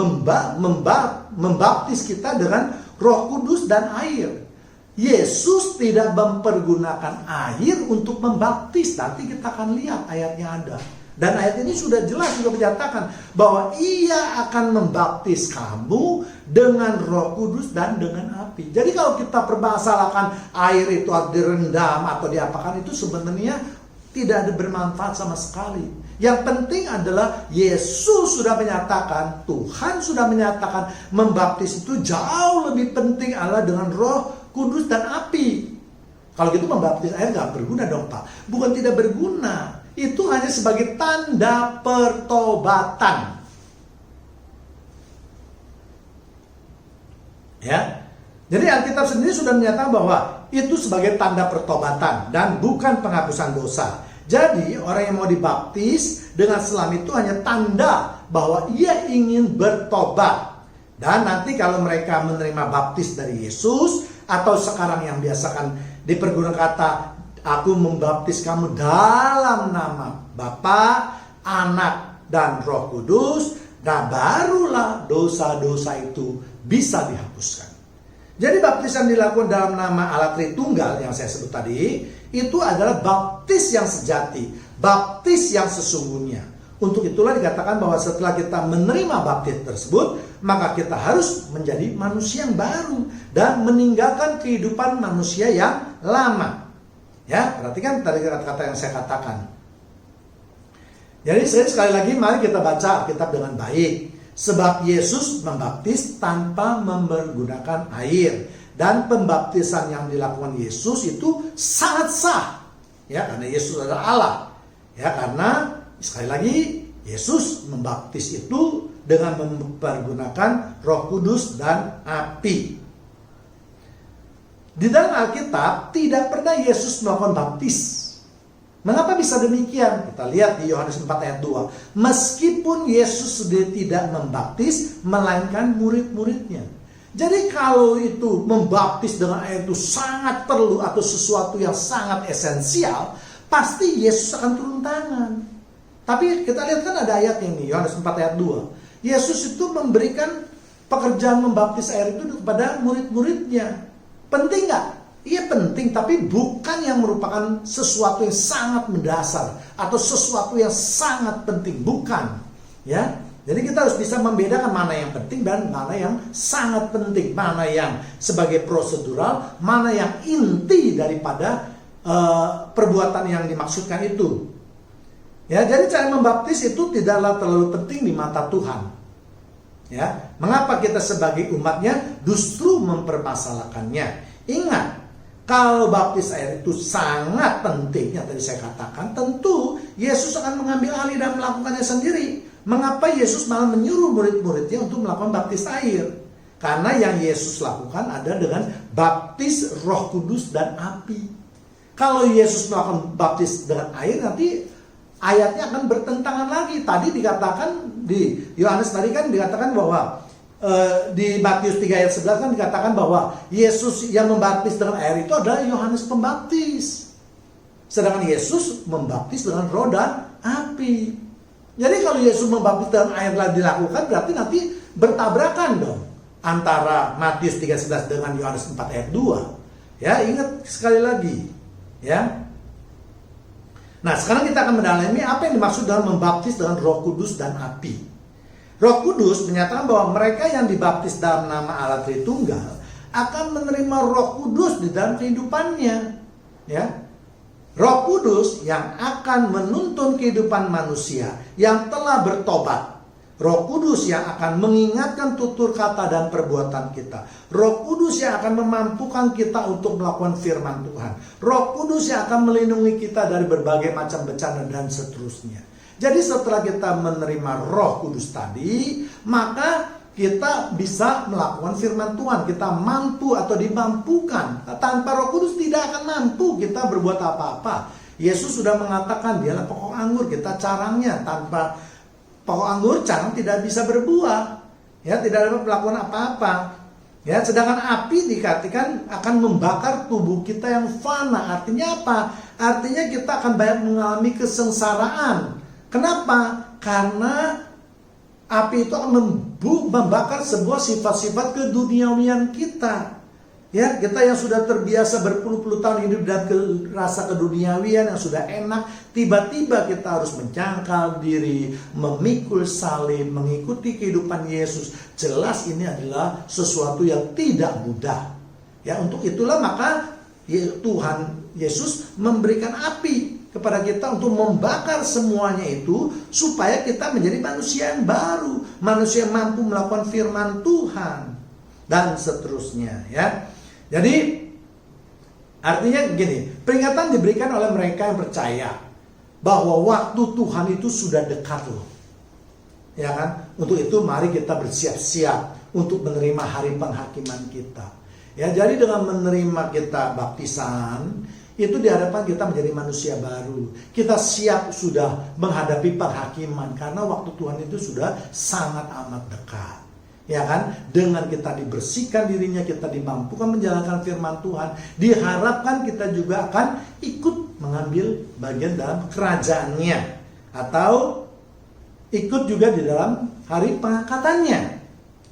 membaptis kita dengan Roh Kudus dan air. Yesus tidak mempergunakan air untuk membaptis. Nanti kita akan lihat ayatnya ada. Dan ayat ini sudah jelas juga menyatakan bahwa ia akan membaptis kamu dengan Roh Kudus dan dengan api. Jadi kalau kita permasalahkan air itu direndam atau diapakan, itu sebenarnya tidak ada bermanfaat sama sekali. Yang penting adalah Yesus sudah menyatakan, Tuhan sudah menyatakan membaptis itu jauh lebih penting adalah dengan Roh Kudus dan api. Kalau gitu membaptis air gak berguna dong Pak. Bukan tidak berguna, itu hanya sebagai tanda pertobatan. Ya. Jadi Alkitab sendiri sudah menyatakan bahwa itu sebagai tanda pertobatan dan bukan penghapusan dosa. Jadi orang yang mau dibaptis dengan selam itu hanya tanda bahwa ia ingin bertobat. Dan nanti kalau mereka menerima baptis dari Yesus, atau sekarang yang biasakan dipergunakan kata aku membaptis kamu dalam nama Bapa, Anak, dan Roh Kudus, nah barulah dosa-dosa itu bisa dihapuskan. Jadi baptisan dilakukan dalam nama Allah Tritunggal yang saya sebut tadi, itu adalah baptis yang sejati, baptis yang sesungguhnya. Untuk itulah dikatakan bahwa setelah kita menerima baptis tersebut, maka kita harus menjadi manusia yang baru dan meninggalkan kehidupan manusia yang lama. Ya, perhatikan tadi kata-kata yang saya katakan. Jadi sekali lagi mari kita baca Alkitab dengan baik. Sebab Yesus membaptis tanpa menggunakan air, dan pembaptisan yang dilakukan Yesus itu sangat sah. Ya, karena Yesus adalah Allah. Ya, karena sekali lagi Yesus membaptis itu dengan mempergunakan Roh Kudus dan api. Di dalam Alkitab tidak pernah Yesus melakukan baptis. Mengapa bisa demikian? Kita lihat di Yohanes 4 ayat 2. Meskipun Yesus sendiri tidak membaptis, melainkan murid-muridnya. Jadi kalau itu membaptis dengan air itu sangat perlu atau sesuatu yang sangat esensial, pasti Yesus akan turun tangan. Tapi kita lihat kan ada ayat ini, Yohanes 4 ayat 2. Yesus itu memberikan pekerjaan membaptis air itu kepada murid-muridnya. Penting nggak? Iya penting, tapi bukan yang merupakan sesuatu yang sangat mendasar atau sesuatu yang sangat penting, bukan. Ya, jadi kita harus bisa membedakan mana yang penting dan mana yang sangat penting, mana yang sebagai prosedural, mana yang inti daripada perbuatan yang dimaksudkan itu. Ya, jadi cara membaptis itu tidaklah terlalu penting di mata Tuhan. Ya, mengapa kita sebagai umatnya justru mempermasalahkannya? Ingat, kalau baptis air itu sangat penting, yang tadi saya katakan, tentu Yesus akan mengambil alih dan melakukannya sendiri. Mengapa Yesus malah menyuruh murid-muridnya untuk melakukan baptis air? Karena yang Yesus lakukan ada dengan baptis Roh Kudus dan api. Kalau Yesus melakukan baptis dengan air, nanti ayatnya akan bertentangan lagi. Tadi dikatakan di Yohanes tadi kan dikatakan bahwa di Matius 3 ayat 11 kan dikatakan bahwa Yesus yang membaptis dengan air itu adalah Yohanes Pembaptis. Sedangkan Yesus membaptis dengan roh dan api. Jadi kalau Yesus membaptis dengan air dilakukan, berarti nanti bertabrakan dong antara Matius 3:11 dengan Yohanes 4 ayat 2. Ya, ingat sekali lagi. Ya. Nah, sekarang kita akan mendalami apa yang dimaksud dengan membaptis dengan Roh Kudus dan api. Roh Kudus menyatakan bahwa mereka yang dibaptis dalam nama Allah Tritunggal akan menerima Roh Kudus di dalam kehidupannya, ya. Roh Kudus yang akan menuntun kehidupan manusia yang telah bertobat. Roh Kudus yang akan mengingatkan tutur kata dan perbuatan kita. Roh Kudus yang akan memampukan kita untuk melakukan firman Tuhan. Roh Kudus yang akan melindungi kita dari berbagai macam bencana dan seterusnya. Jadi setelah kita menerima Roh Kudus tadi, maka kita bisa melakukan firman Tuhan. Kita mampu atau dimampukan. Tanpa Roh Kudus tidak akan mampu kita berbuat apa-apa. Yesus sudah mengatakan dialah pokok anggur, kita carangnya. Tanpa pokok anggur carang tidak bisa berbuah, ya, tidak dapat melakukan apa-apa, ya. Sedangkan api dikatakan akan membakar tubuh kita yang fana. Artinya apa? Artinya kita akan banyak mengalami kesengsaraan. Kenapa? Karena api itu akan membakar sebuah sifat-sifat keduniawian kita. Ya, kita yang sudah terbiasa berpuluh-puluh tahun hidup dan rasa keduniawian yang sudah enak, tiba-tiba kita harus mencangkal diri, memikul salib, mengikuti kehidupan Yesus. Jelas ini adalah sesuatu yang tidak mudah. Ya, untuk itulah maka Tuhan Yesus memberikan api kepada kita untuk membakar semuanya itu supaya kita menjadi manusia yang baru, manusia yang mampu melakukan firman Tuhan dan seterusnya, ya. Jadi artinya gini, peringatan diberikan oleh mereka yang percaya bahwa waktu Tuhan itu sudah dekat loh. Ya kan? Untuk itu mari kita bersiap-siap untuk menerima hari penghakiman kita. Ya, jadi dengan menerima kita baptisan, itu diharapkan kita menjadi manusia baru. Kita siap sudah menghadapi penghakiman karena waktu Tuhan itu sudah sangat amat dekat. Ya kan, dengan kita dibersihkan dirinya, kita dimampukan menjalankan firman Tuhan, diharapkan kita juga akan ikut mengambil bagian dalam kerajaannya atau ikut juga di dalam hari pengangkatannya.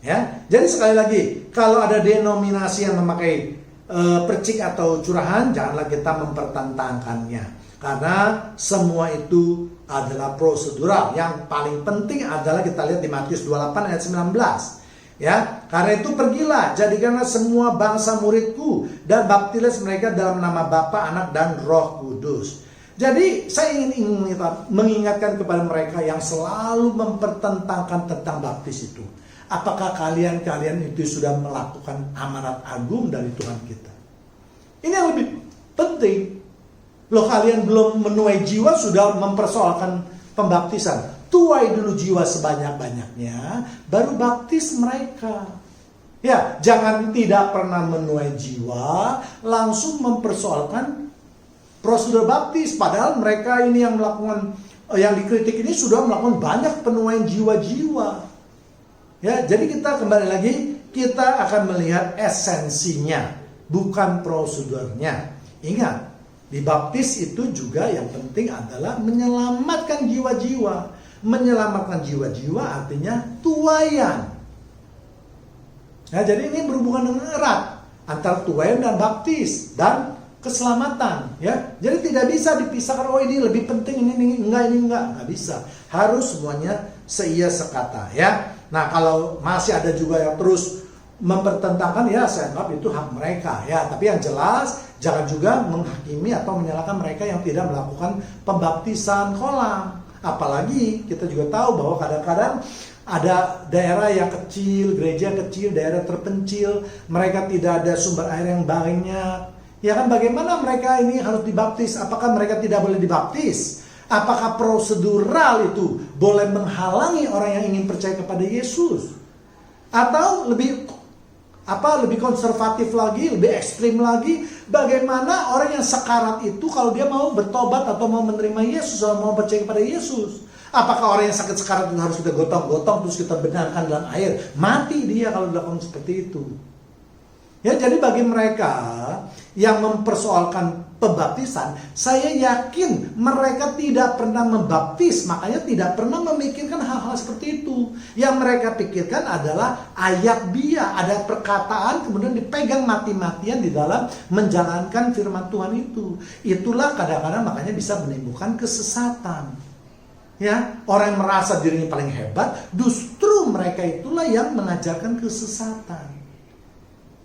Ya, jadi sekali lagi, kalau ada denominasi yang memakai percik atau curahan, janganlah kita mempertentangkannya, karena semua itu adalah prosedural. Yang paling penting adalah kita lihat di Matius 28 ayat 19. Ya, karena itu pergilah, jadikanlah semua bangsa muridku dan baptislah mereka dalam nama Bapa, Anak dan Roh Kudus. Jadi saya ingin mengingatkan kepada mereka yang selalu mempertentangkan tentang baptis itu. Apakah kalian itu sudah melakukan amanat agung dari Tuhan kita? Ini yang lebih penting. Loh, kalian belum menuai jiwa sudah mempersoalkan pembaptisan. Tuai dulu jiwa sebanyak-banyaknya, baru baptis mereka. Ya, jangan tidak pernah menuai jiwa, langsung mempersoalkan prosedur baptis. Padahal mereka ini yang melakukan, yang dikritik ini sudah melakukan banyak penuaian jiwa-jiwa. Ya, jadi kita kembali lagi, kita akan melihat esensinya, bukan prosedurnya. Ingat, dibaptis itu juga yang penting adalah menyelamatkan jiwa-jiwa. Menyelamatkan jiwa-jiwa artinya tuaian. Nah, jadi ini berhubungan dengan erat antara tuaian dan baptis dan keselamatan. Ya, jadi tidak bisa dipisahkan. Oh, ini lebih penting, ini enggak bisa. Harus semuanya seia sekata. Ya. Nah, kalau masih ada juga yang terus mempertentangkan, ya saya anggap itu hak mereka. Ya, tapi yang jelas jangan juga menghakimi atau menyalahkan mereka yang tidak melakukan pembaptisan kolam. Apalagi kita juga tahu bahwa kadang-kadang ada daerah yang kecil, gereja kecil, daerah terpencil, mereka tidak ada sumber air yang banyak. Ya kan, bagaimana mereka ini harus dibaptis? Apakah mereka tidak boleh dibaptis? Apakah prosedural itu boleh menghalangi orang yang ingin percaya kepada Yesus? Atau lebih konservatif lagi, lebih ekstrim lagi, bagaimana orang yang sekarat itu kalau dia mau bertobat atau mau menerima Yesus atau mau percaya kepada Yesus? Apakah orang yang sakit sekarat itu harus kita gotong-gotong terus kita benarkan dalam air? Mati dia kalau dilakukan seperti itu. Ya, jadi bagi mereka yang mempersoalkan pembaptisan, saya yakin mereka tidak pernah membaptis, makanya tidak pernah memikirkan hal-hal seperti itu. Yang mereka pikirkan adalah ayat dia, ada perkataan kemudian dipegang mati-matian di dalam menjalankan firman Tuhan itu. Itulah kadang-kadang makanya bisa menimbulkan kesesatan. Ya, orang yang merasa dirinya paling hebat, justru mereka itulah yang mengajarkan kesesatan.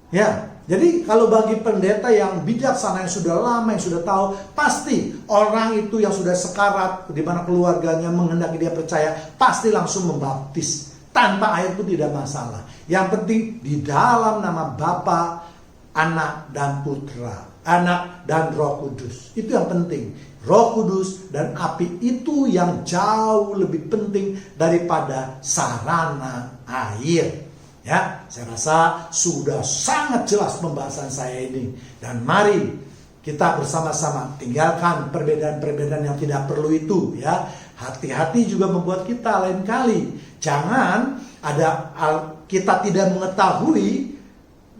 Ya, jadi kalau bagi pendeta yang bijaksana, yang sudah lama, yang sudah tahu, pasti orang itu yang sudah sekarat, di mana keluarganya menghendaki dia percaya, pasti langsung membaptis. Tanpa air pun tidak masalah. Yang penting di dalam nama Bapa, Anak, dan Putra. Anak dan Roh Kudus. Itu yang penting. Roh Kudus dan api itu yang jauh lebih penting daripada sarana air. Ya, saya rasa sudah sangat jelas pembahasan saya ini. Dan mari kita bersama-sama tinggalkan perbedaan-perbedaan yang tidak perlu itu, ya. Hati-hati juga membuat kita lain kali. Jangan ada kita tidak mengetahui,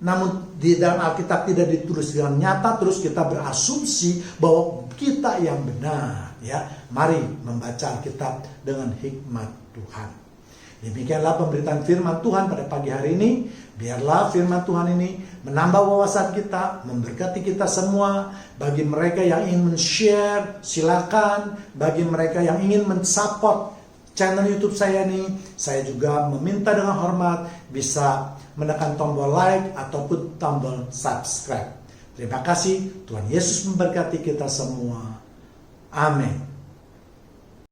namun di dalam Alkitab tidak ditulis dengan nyata, terus kita berasumsi bahwa kita yang benar, ya. Mari membaca Alkitab dengan hikmat Tuhan. Demikianlah pemberitaan firman Tuhan pada pagi hari ini. Biarlah firman Tuhan ini menambah wawasan kita, memberkati kita semua. Bagi mereka yang ingin men-share, silakan. Bagi mereka yang ingin men-support channel YouTube saya ini, saya juga meminta dengan hormat bisa menekan tombol like ataupun tombol subscribe. Terima kasih. Tuhan Yesus memberkati kita semua. Amin.